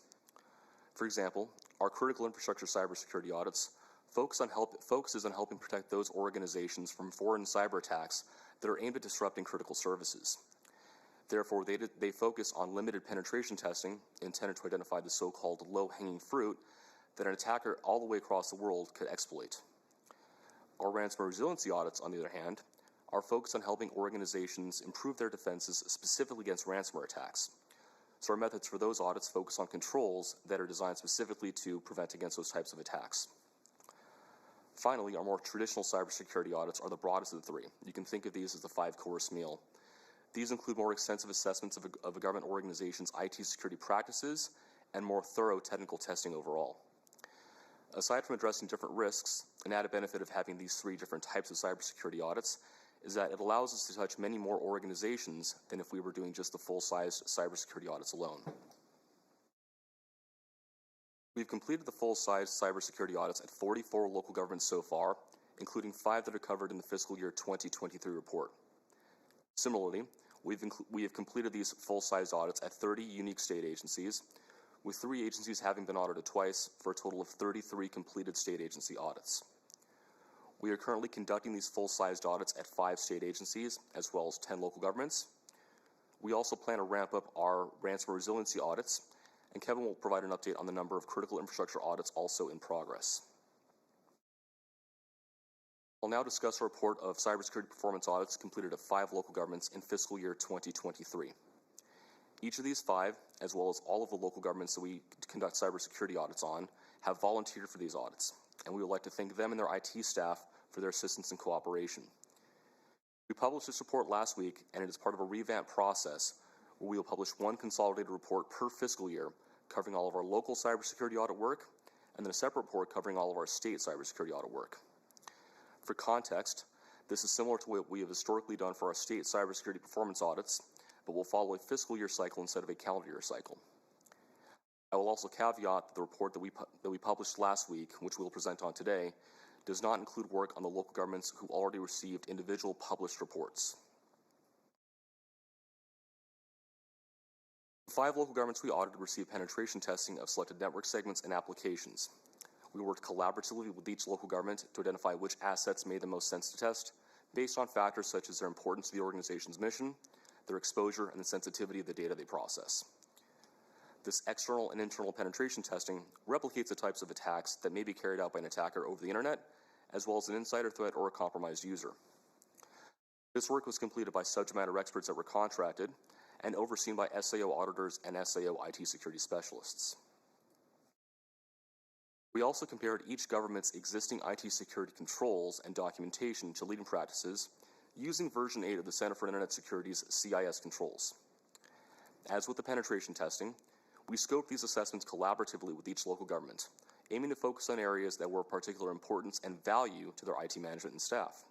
For example, our critical infrastructure cybersecurity audits focuses on helping protect those organizations from foreign cyber attacks that are aimed at disrupting critical services. Therefore, they focus on limited penetration testing intended to identify the so-called low-hanging fruit that an attacker all the way across the world could exploit. Our ransomware resiliency audits, on the other hand, are focused on helping organizations improve their defenses specifically against ransomware attacks. So our methods for those audits focus on controls that are designed specifically to prevent against those types of attacks. Finally, our more traditional cybersecurity audits are the broadest of the three. You can think of these as the five-course meal. These include more extensive assessments of a government organization's IT security practices and more thorough technical testing overall. Aside from addressing different risks, an added benefit of having these three different types of cybersecurity audits is that it allows us to touch many more organizations than if we were doing just the full-size cybersecurity audits alone. We've completed the full-size cybersecurity audits at 44 local governments so far, including 5 that are covered in the fiscal year 2023 report. Similarly, we have completed these full-size audits at 30 unique state agencies, with 3 agencies having been audited twice for a total of 33 completed state agency audits. We are currently conducting these full-sized audits at 5 state agencies, as well as 10 local governments. We also plan to ramp up our ransomware resiliency audits, and Kevin will provide an update on the number of critical infrastructure audits also in progress. I'll now discuss a report of cybersecurity performance audits completed at 5 local governments in fiscal year 2023. Each of these 5, as well as all of the local governments that we conduct cybersecurity audits on, have volunteered for these audits, and we would like to thank them and their IT staff for their assistance and cooperation. We published this report last week, and it is part of a revamped process where we will publish one consolidated report per fiscal year covering all of our local cybersecurity audit work, and then a separate report covering all of our state cybersecurity audit work. For context, this is similar to what we have historically done for our state cybersecurity performance audits, but will follow a fiscal year cycle instead of a calendar year cycle. I will also caveat that the report that we published last week, which we will present on today, does not include work on the local governments who already received individual published reports. The 5 local governments we audited received penetration testing of selected network segments and applications. We worked collaboratively with each local government to identify which assets made the most sense to test, based on factors such as their importance to the organization's mission, their exposure, and the sensitivity of the data they process. This external and internal penetration testing replicates the types of attacks that may be carried out by an attacker over the internet, as well as an insider threat or a compromised user. This work was completed by subject matter experts that were contracted and overseen by SAO auditors and SAO IT security specialists. We also compared each government's existing IT security controls and documentation to leading practices using version 8 of the Center for Internet Security's CIS controls. As with the penetration testing, we scoped these assessments collaboratively with each local government, aiming to focus on areas that were of particular importance and value to their IT management and staff.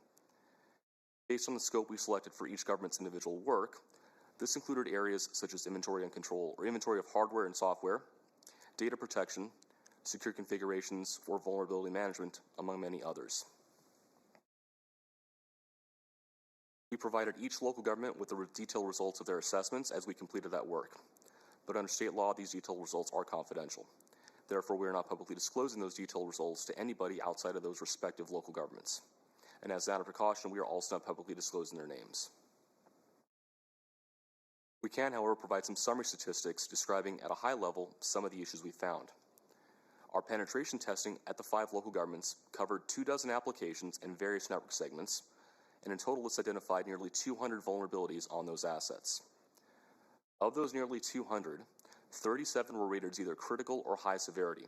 Based on the scope we selected for each government's individual work, this included areas such as inventory and control, or inventory of hardware and software, data protection, secure configurations for vulnerability management, among many others. We provided each local government with the detailed results of their assessments as we completed that work. But under state law, these detailed results are confidential. Therefore, we are not publicly disclosing those detailed results to anybody outside of those respective local governments. And as a matter of precaution, we are also not publicly disclosing their names. We can, however, provide some summary statistics describing at a high level some of the issues we found. Our penetration testing at the 5 local governments covered 24 applications and various network segments, and in total it's identified nearly 200 vulnerabilities on those assets. Of those nearly 200, 37 were rated as either critical or high severity.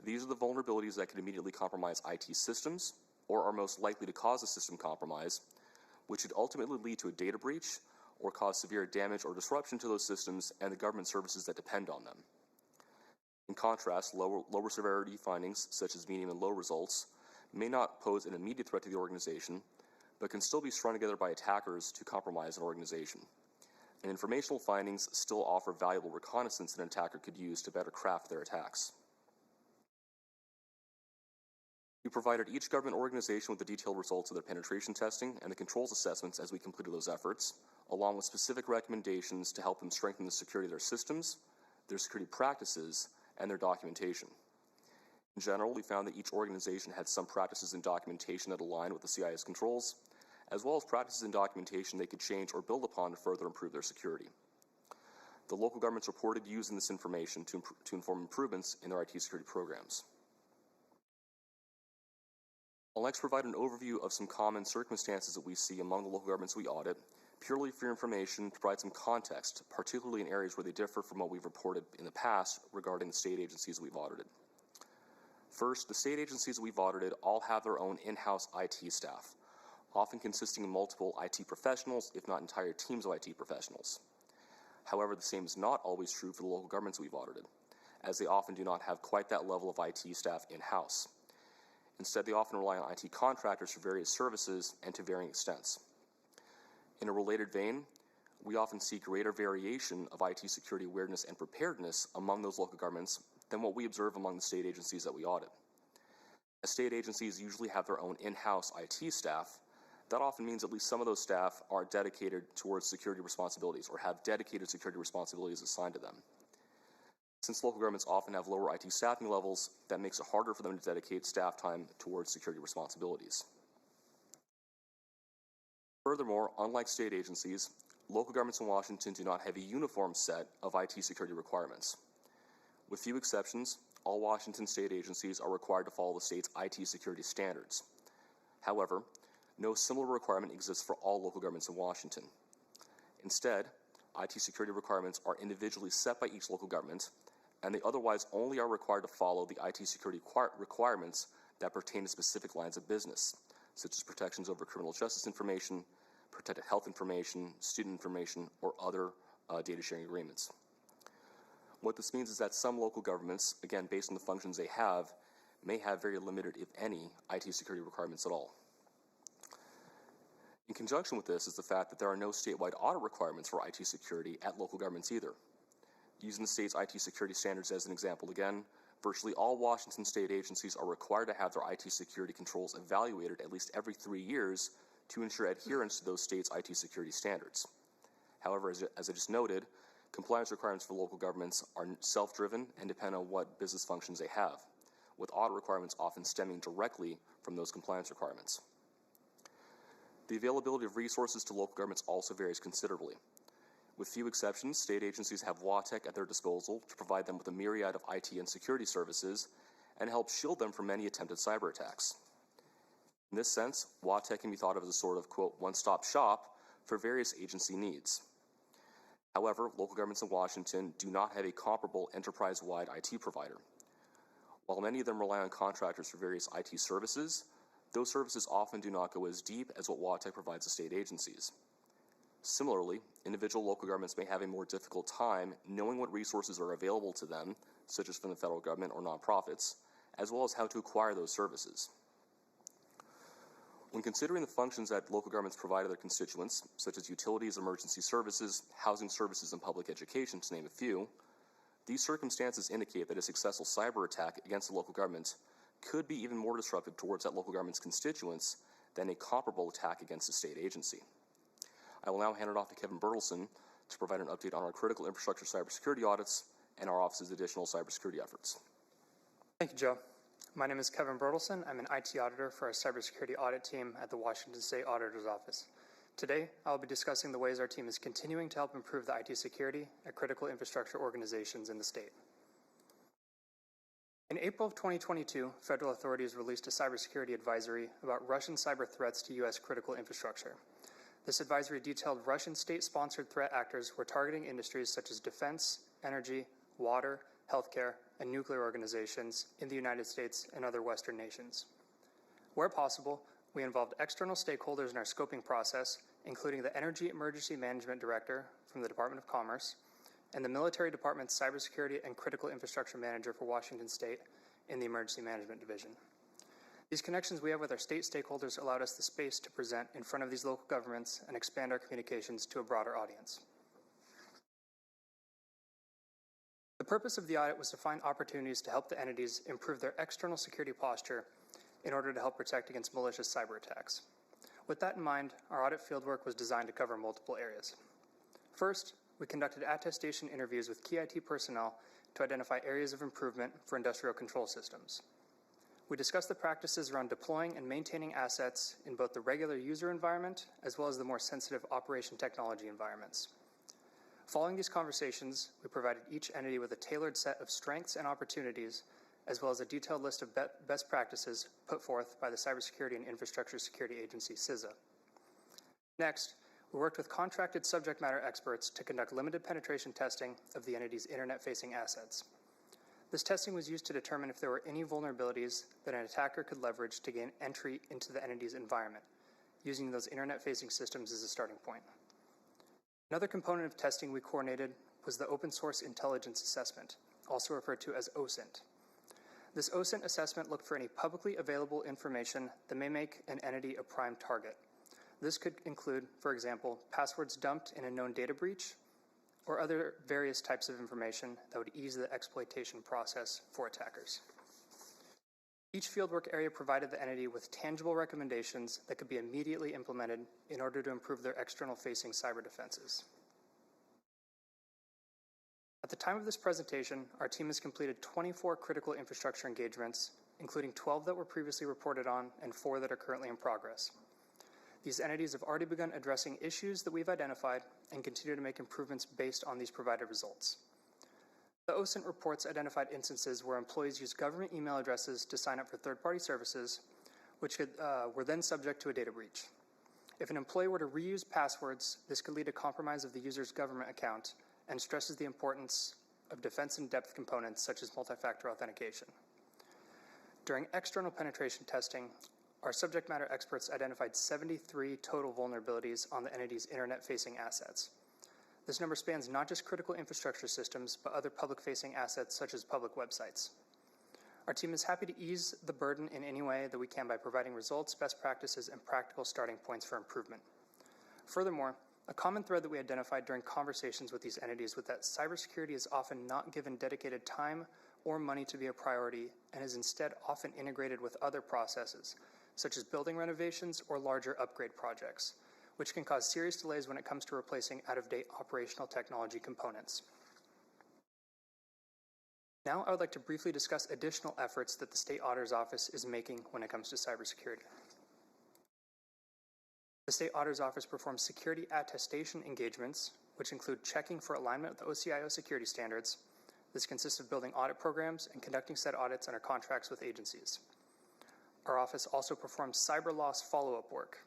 These are the vulnerabilities that can immediately compromise IT systems or are most likely to cause a system compromise, which would ultimately lead to a data breach or cause severe damage or disruption to those systems and the government services that depend on them. In contrast, lower severity findings, such as medium and low results, may not pose an immediate threat to the organization, but can still be strung together by attackers to compromise an organization. And informational findings still offer valuable reconnaissance that an attacker could use to better craft their attacks. We provided each government organization with the detailed results of their penetration testing and the controls assessments as we completed those efforts, along with specific recommendations to help them strengthen the security of their systems, their security practices, and their documentation. In general, we found that each organization had some practices and documentation that aligned with the CIS controls, as well as practices and documentation they could change or build upon to further improve their security. The local governments reported using this information to inform improvements in their IT security programs. I'll next provide an overview of some common circumstances that we see among the local governments we audit, purely for your information to provide some context, particularly in areas where they differ from what we've reported in the past regarding the state agencies we've audited. First, the state agencies we've audited all have their own in-house IT staff, often consisting of multiple IT professionals, if not entire teams of IT professionals. However, the same is not always true for the local governments we've audited, as they often do not have quite that level of IT staff in-house. Instead, they often rely on IT contractors for various services and to varying extents. In a related vein, we often see greater variation of IT security awareness and preparedness among those local governments than what we observe among the state agencies that we audit. As state agencies usually have their own in-house IT staff, that often means at least some of those staff are dedicated towards security responsibilities or have dedicated security responsibilities assigned to them. Since local governments often have lower IT staffing levels, that makes it harder for them to dedicate staff time towards security responsibilities. Furthermore, unlike state agencies, local governments in Washington do not have a uniform set of IT security requirements. With few exceptions, all Washington state agencies are required to follow the state's IT security standards. However, no similar requirement exists for all local governments in Washington. Instead, IT security requirements are individually set by each local government, and they otherwise only are required to follow the IT security requirements that pertain to specific lines of business, such as protections over criminal justice information, protected health information, student information, or other data sharing agreements. What this means is that some local governments, again based on the functions they have, may have very limited, if any, IT security requirements at all. In conjunction with this is the fact that there are no statewide audit requirements for IT security at local governments either. Using the state's IT security standards as an example again, virtually all Washington state agencies are required to have their IT security controls evaluated at least every 3 years to ensure adherence to those states' IT security standards. However, as I just noted, compliance requirements for local governments are self-driven and depend on what business functions they have, with audit requirements often stemming directly from those compliance requirements. The availability of resources to local governments also varies considerably. With few exceptions, state agencies have WATEC at their disposal to provide them with a myriad of IT and security services and help shield them from many attempted cyber attacks. In this sense, WATEC can be thought of as a sort of, quote, one-stop shop for various agency needs. However, local governments in Washington do not have a comparable enterprise-wide IT provider. While many of them rely on contractors for various IT services, those services often do not go as deep as what WATEC provides to state agencies. Similarly, individual local governments may have a more difficult time knowing what resources are available to them, such as from the federal government or nonprofits, as well as how to acquire those services. When considering the functions that local governments provide to their constituents, such as utilities, emergency services, housing services, and public education, to name a few, these circumstances indicate that a successful cyber attack against the local government could be even more disruptive towards that local government's constituents than a comparable attack against a state agency. I will now hand it off to Kevin Bertelsen to provide an update on our critical infrastructure cybersecurity audits and our office's additional cybersecurity efforts. Thank you, Joe. My name is Kevin Bertelsen. I'm an IT auditor for our cybersecurity audit team at the Washington State Auditor's Office. Today, I'll be discussing the ways our team is continuing to help improve the IT security at critical infrastructure organizations in the state. In April of 2022, federal authorities released a cybersecurity advisory about Russian cyber threats to U.S. critical infrastructure. This advisory detailed Russian state-sponsored threat actors were targeting industries such as defense, energy, water, healthcare, and nuclear organizations in the United States and other Western nations. Where possible, we involved external stakeholders in our scoping process, including the Energy Emergency Management Director from the Department of Commerce and the Military Department's Cybersecurity and Critical Infrastructure Manager for Washington State in the Emergency Management Division. These connections we have with our state stakeholders allowed us the space to present in front of these local governments and expand our communications to a broader audience. The purpose of the audit was to find opportunities to help the entities improve their external security posture in order to help protect against malicious cyber attacks. With that in mind, our audit fieldwork was designed to cover multiple areas. First, we conducted attestation interviews with key IT personnel to identify areas of improvement for industrial control systems. We discussed the practices around deploying and maintaining assets in both the regular user environment as well as the more sensitive operation technology environments. Following these conversations, we provided each entity with a tailored set of strengths and opportunities, as well as a detailed list of best practices put forth by the Cybersecurity and Infrastructure Security Agency, CISA. Next, we worked with contracted subject matter experts to conduct limited penetration testing of the entity's internet-facing assets. This testing was used to determine if there were any vulnerabilities that an attacker could leverage to gain entry into the entity's environment, using those internet-facing systems as a starting point. Another component of testing we coordinated was the Open Source Intelligence Assessment, also referred to as OSINT. This OSINT assessment looked for any publicly available information that may make an entity a prime target. This could include, for example, passwords dumped in a known data breach or other various types of information that would ease the exploitation process for attackers. Each fieldwork area provided the entity with tangible recommendations that could be immediately implemented in order to improve their external-facing cyber defenses. At the time of this presentation, our team has completed 24 critical infrastructure engagements, including 12 that were previously reported on and 4 that are currently in progress. These entities have already begun addressing issues that we've identified and continue to make improvements based on these provided results. The OSINT reports identified instances where employees used government email addresses to sign up for third-party services, which were then subject to a data breach. If an employee were to reuse passwords, this could lead to compromise of the user's government account and stresses the importance of defense in depth components such as multi-factor authentication. During external penetration testing, our subject matter experts identified 73 total vulnerabilities on the entity's internet-facing assets. This number spans not just critical infrastructure systems, but other public-facing assets such as public websites. Our team is happy to ease the burden in any way that we can by providing results, best practices, and practical starting points for improvement. Furthermore, a common thread that we identified during conversations with these entities was that cybersecurity is often not given dedicated time or money to be a priority and is instead often integrated with other processes, such as building renovations or larger upgrade projects, which can cause serious delays when it comes to replacing out-of-date operational technology components. Now I would like to briefly discuss additional efforts that the State Auditor's Office is making when it comes to cybersecurity. The State Auditor's Office performs security attestation engagements, which include checking for alignment with OCIO security standards. This consists of building audit programs and conducting said audits under contracts with agencies. Our office also performs cyber loss follow-up work.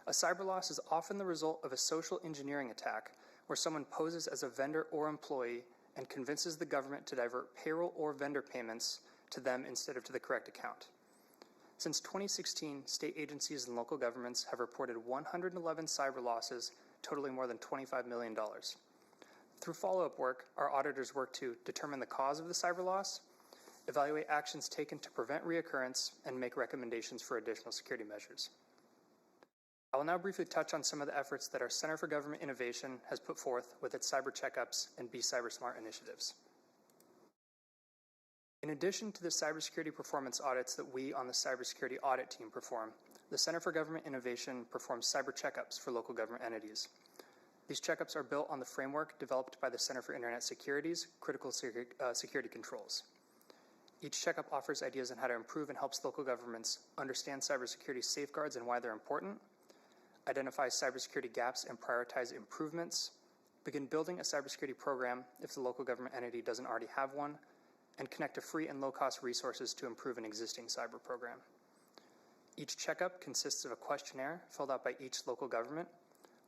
A cyber loss is often the result of a social engineering attack where someone poses as a vendor or employee and convinces the government to divert payroll or vendor payments to them instead of to the correct account. Since 2016, state agencies and local governments have reported 111 cyber losses totaling more than $25 million. Through follow-up work, our auditors work to determine the cause of the cyber loss, evaluate actions taken to prevent reoccurrence, and make recommendations for additional security measures. I will now briefly touch on some of the efforts that our Center for Government Innovation has put forth with its cyber checkups and Be Cyber Smart initiatives. In addition to the cybersecurity performance audits that we on the cybersecurity audit team perform, the Center for Government Innovation performs cyber checkups for local government entities. These checkups are built on the framework developed by the Center for Internet Security's Critical Security Controls. Each checkup offers ideas on how to improve and helps local governments understand cybersecurity safeguards and why they're important, identify cybersecurity gaps and prioritize improvements, begin building a cybersecurity program if the local government entity doesn't already have one, and connect to free and low-cost resources to improve an existing cyber program. Each checkup consists of a questionnaire filled out by each local government,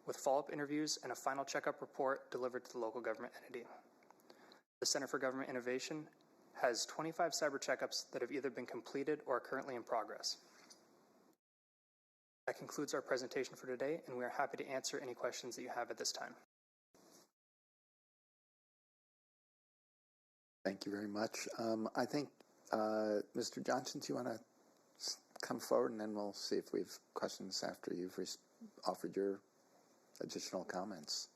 with follow-up interviews and a final checkup report delivered to the local government entity. The Center for Government Innovation has 25 cyber checkups that have either been completed or are currently in progress. That concludes our presentation for today, and we are happy to answer any questions that you have at this time. Thank you very much. I think, Mr. Johnson, do you want to come forward, and then we'll see if we have questions after you've offered your additional comments.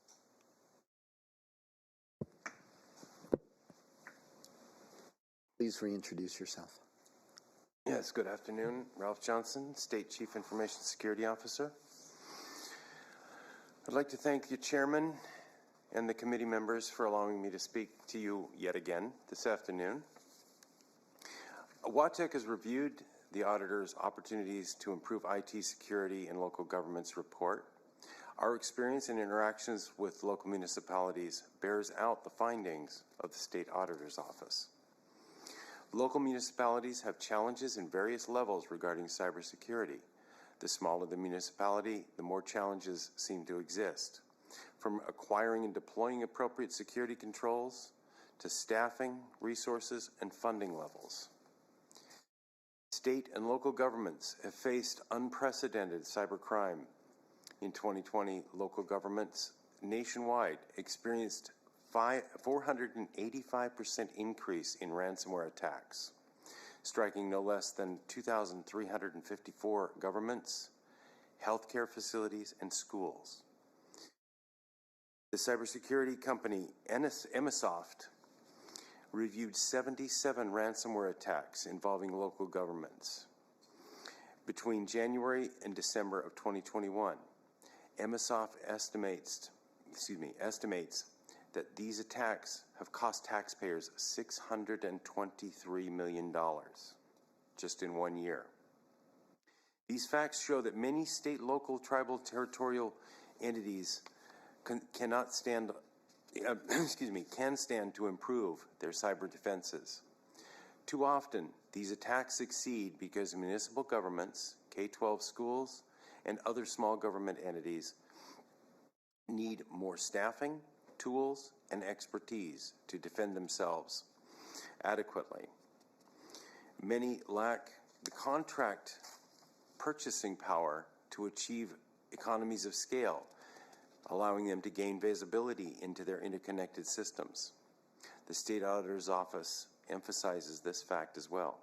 Please reintroduce yourself. Yes, good afternoon. Ralph Johnson, State Chief Information Security Officer. I'd like to thank the Chairman and the committee members for allowing me to speak to you yet again this afternoon. WATEC has reviewed the auditor's opportunities to improve IT security in local governments report. Our experience and interactions with local municipalities bears out the findings of the State Auditor's Office. Local municipalities have challenges in various levels regarding cybersecurity. The smaller the municipality, the more challenges seem to exist. From acquiring and deploying appropriate security controls to staffing, resources, and funding levels. State and local governments have faced unprecedented cybercrime. In 2020, local governments nationwide experienced 485% increase in ransomware attacks, striking no less than 2,354 governments, healthcare facilities, and schools. The cybersecurity company Emisoft reviewed 77 ransomware attacks involving local governments. Between January and December of 2021, Emisoft estimates that these attacks have cost taxpayers $623 million just in 1 year. These facts show that many state, local, tribal, territorial entities can stand to improve their cyber defenses. Too often, these attacks succeed because municipal governments, K-12 schools, and other small government entities need more staffing, tools, and expertise to defend themselves adequately. Many lack the contract purchasing power to achieve economies of scale, allowing them to gain visibility into their interconnected systems. The State Auditor's Office emphasizes this fact as well.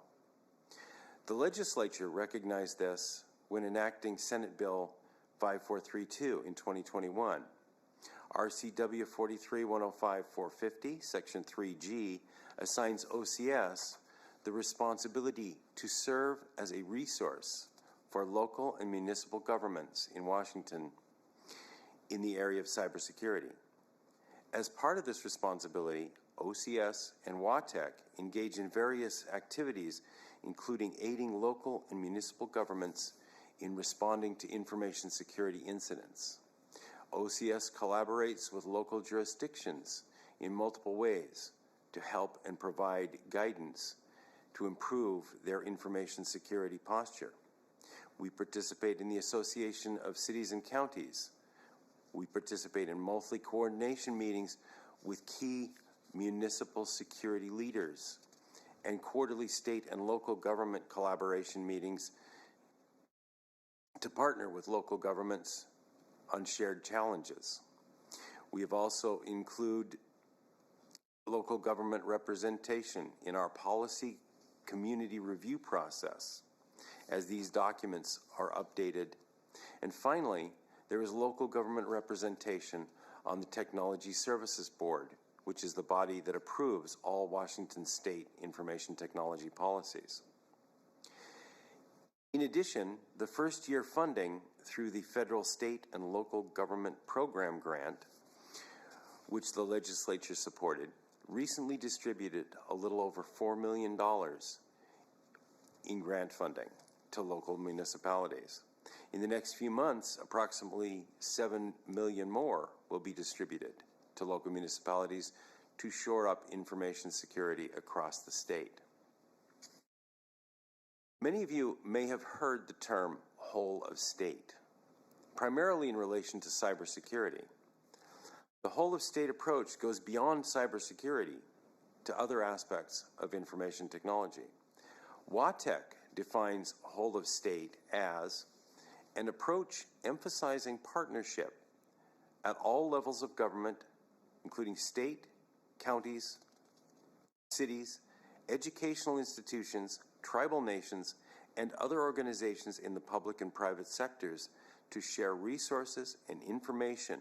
The legislature recognized this when enacting Senate Bill 5432 in 2021. RCW 43-105-450, Section 3G, assigns OCS the responsibility to serve as a resource for local and municipal governments in Washington in the area of cybersecurity. As part of this responsibility, OCS and WATEC engage in various activities, including aiding local and municipal governments in responding to information security incidents. OCS collaborates with local jurisdictions in multiple ways to help and provide guidance to improve their information security posture. We participate in the Association of Cities and Counties. We participate in monthly coordination meetings with key municipal security leaders and quarterly state and local government collaboration meetings to partner with local governments on shared challenges. We have also included local government representation in our policy community review process as these documents are updated. And finally, there is local government representation on the Technology Services Board, which is the body that approves all Washington State information technology policies. In addition, the first-year funding through the Federal, State, and Local Government Program Grant, which the legislature supported, recently distributed a little over $4 million in grant funding to local municipalities. In the next few months, approximately 7 million more will be distributed to local municipalities to shore up information security across the state. Many of you may have heard the term whole of state, primarily in relation to cybersecurity. The whole of state approach goes beyond cybersecurity to other aspects of information technology. WATEC defines whole of state as an approach emphasizing partnership at all levels of government, including state, counties, cities, educational institutions, tribal nations, and other organizations in the public and private sectors to share resources and information,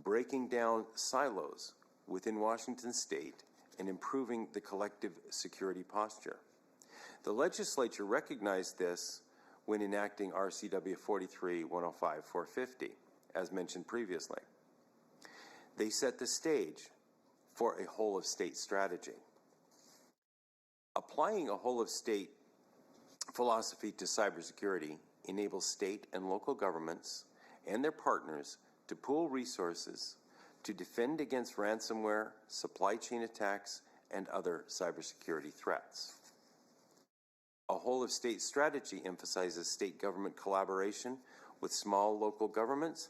breaking down silos within Washington state and improving the collective security posture. The legislature recognized this when enacting RCW 43-105-450, as mentioned previously. They set the stage for a whole-of-state strategy. Applying a whole-of-state philosophy to cybersecurity enables state and local governments and their partners to pool resources to defend against ransomware, supply chain attacks, and other cybersecurity threats. A whole-of-state strategy emphasizes state government collaboration with small local governments,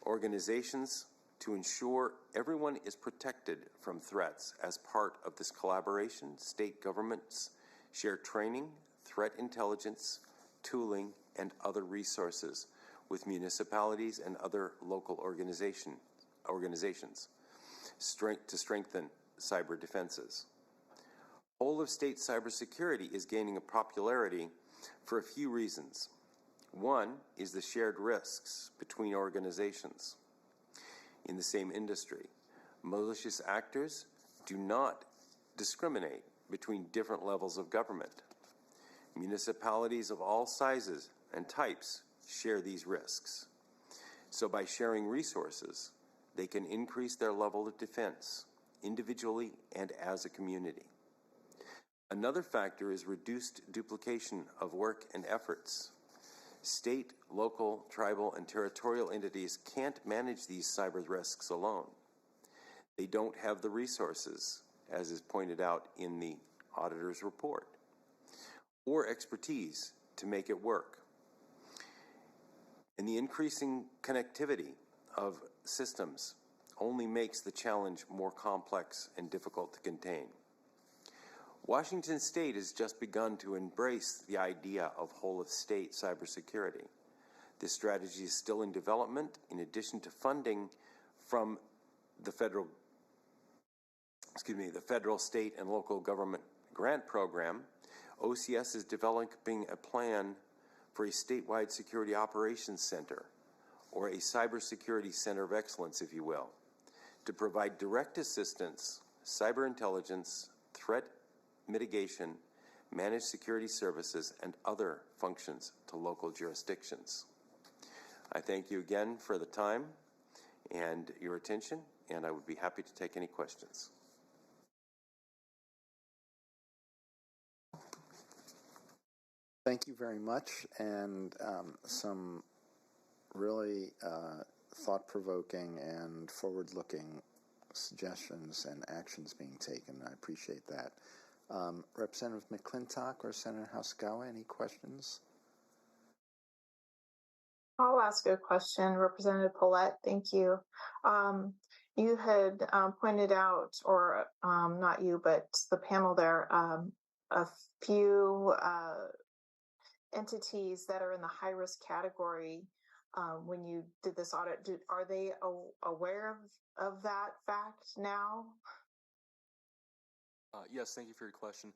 organizations, to ensure everyone is protected from threats. As part of this collaboration, state governments share training, threat intelligence, tooling, and other resources with municipalities and other local organizations to strengthen cyber defenses. Whole-of-state cybersecurity is gaining a popularity for a few reasons. One is the shared risks between organizations in the same industry. Malicious actors do not discriminate between different levels of government. Municipalities of all sizes and types share these risks. So by sharing resources, they can increase their level of defense, individually and as a community. Another factor is reduced duplication of work and efforts. State, local, tribal, and territorial entities can't manage these cyber risks alone. They don't have the resources, as is pointed out in the auditor's report, or expertise to make it work. And the increasing connectivity of systems only makes the challenge more complex and difficult to contain. Washington State has just begun to embrace the idea of whole-of-state cybersecurity. This strategy is still in development. In addition to funding from the federal, state, and local government grant program, OCS is developing a plan for a statewide security operations center, or a cybersecurity center of excellence, if you will, to provide direct assistance, cyber intelligence, threat mitigation, managed security services, and other functions to local jurisdictions. I thank you again for the time and your attention, and I would be happy to take any questions. Thank you very much, and some really thought-provoking and forward-looking suggestions and actions being taken. I appreciate that. Representative McClintock or Senator House-Gawa, any questions? I'll ask a question, Representative Paulette. Thank you. You had pointed out, or not you, but the panel there, a few entities that are in the high-risk category. When you did this audit, are they aware of that fact now? Yes, thank you for your question.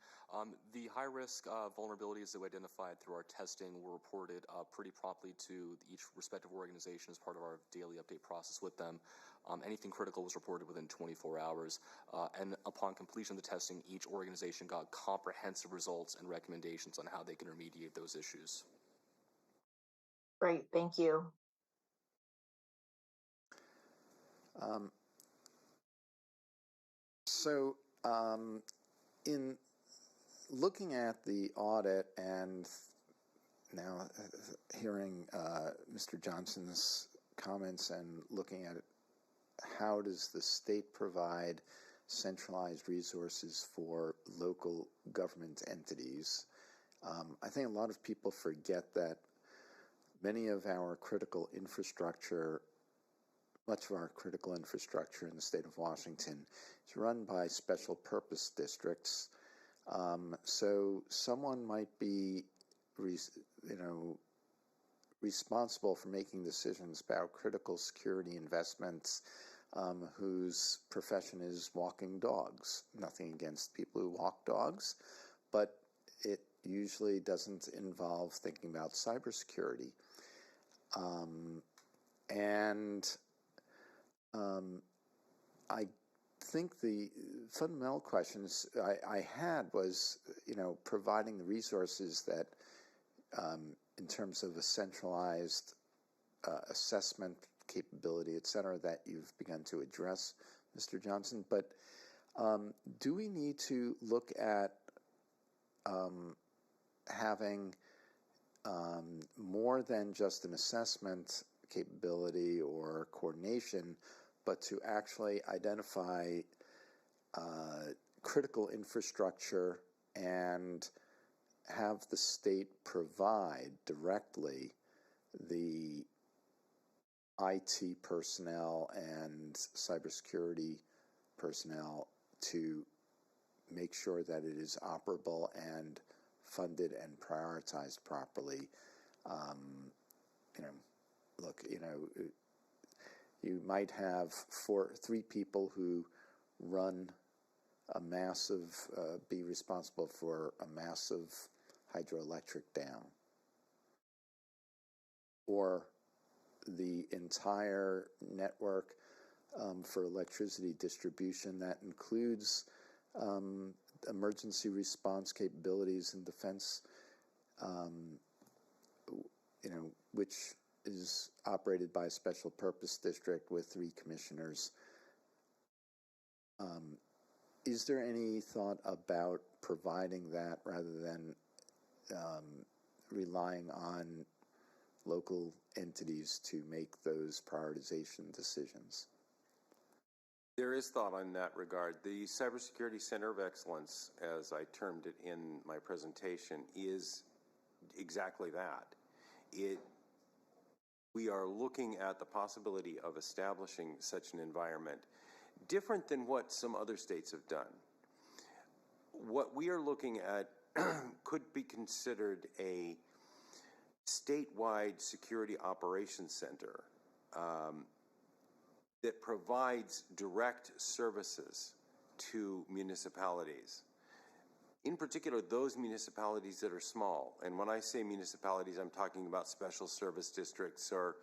The high-risk vulnerabilities that we identified through our testing were reported pretty promptly to each respective organization as part of our daily update process with them. Anything critical was reported within 24 hours, and upon completion of the testing, each organization got comprehensive results and recommendations on how they can remediate those issues. Great, thank you. In looking at the audit and now, hearing Mr. Johnson's comments and looking at it, how does the state provide centralized resources for local government entities? I think a lot of people forget that many of our critical infrastructure, much of our critical infrastructure in the state of Washington is run by special purpose districts. So someone might be, responsible for making decisions about critical security investments whose profession is walking dogs. Nothing against people who walk dogs, but it usually doesn't involve thinking about cybersecurity. I think the fundamental questions I had was, providing the resources that, in terms of a centralized assessment capability, et cetera, that you've begun to address, Mr. Johnson. But do we need to look at having more than just an assessment capability or coordination, but to actually identify critical infrastructure and have the state provide directly the IT personnel and cybersecurity personnel to make sure that it is operable and funded and prioritized properly? You might have three people who run a massive, be responsible for a massive hydroelectric dam, or the entire network for electricity distribution that includes emergency response capabilities and defense, which is operated by a special purpose district with 3 commissioners. Is there any thought about providing that rather than relying on local entities to make those prioritization decisions? There is thought on that regard. The Cybersecurity Center of Excellence, as I termed it in my presentation, is exactly that. We are looking at the possibility of establishing such an environment, different than what some other states have done. What we are looking at could be considered a statewide security operations center that provides direct services to municipalities. In particular, those municipalities that are small. And when I say municipalities, I'm talking about special service districts or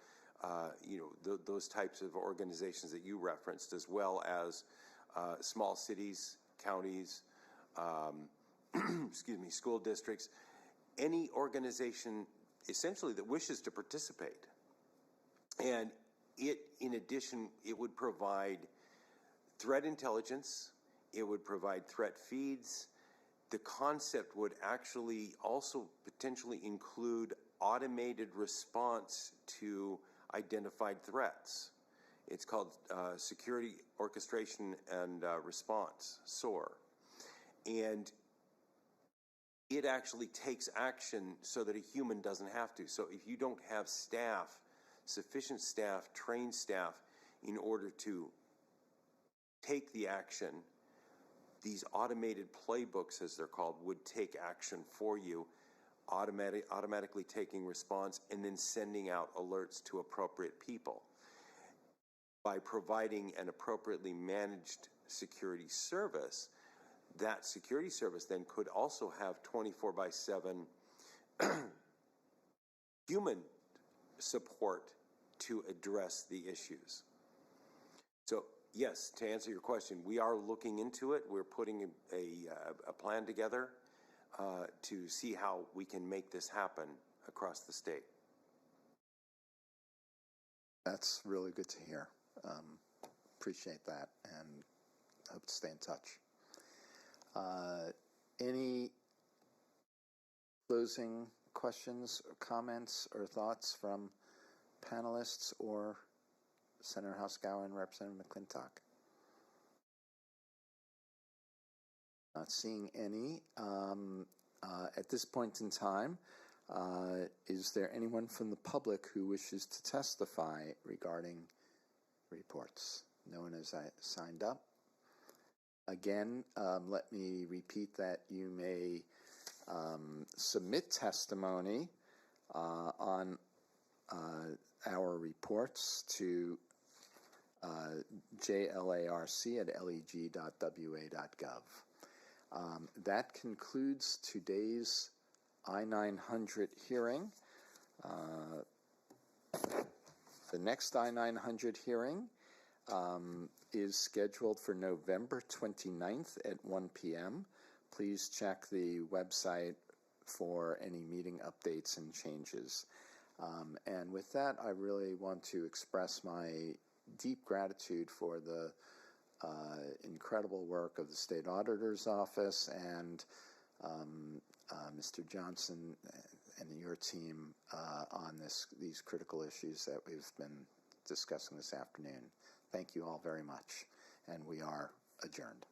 those types of organizations that you referenced, as well as small cities, counties, school districts, any organization essentially that wishes to participate. And in addition, it would provide threat intelligence, it would provide threat feeds. The concept would actually also potentially include automated response to identified threats. It's called Security Orchestration and Response, SOAR. And it actually takes action so that a human doesn't have to. So if you don't have staff, sufficient staff, trained staff, in order to take the action, these automated playbooks, as they're called, would take action for you, automatically taking response and then sending out alerts to appropriate people. By providing an appropriately managed security service, that security service then could also have 24/7 human support to address the issues. So yes, to answer your question, we are looking into it. We're putting a plan together to see how we can make this happen across the state. That's really good to hear. Appreciate that and hope to stay in touch. Any closing questions, or comments, or thoughts from panelists or Senator House-Gowa and Representative McClintock? Not seeing any. At this point in time, is there anyone from the public who wishes to testify regarding reports? No one has signed up. Again, let me repeat that you may submit testimony on our reports to JLARC at leg.wa.gov. That concludes today's I-900 hearing. The next I-900 hearing is scheduled for November 29th at 1 p.m. Please check the website for any meeting updates and changes. And with that, I really want to express my deep gratitude for the incredible work of the State Auditor's Office and Mr. Johnson and your team on these critical issues that we've been discussing this afternoon. Thank you all very much, and we are adjourned.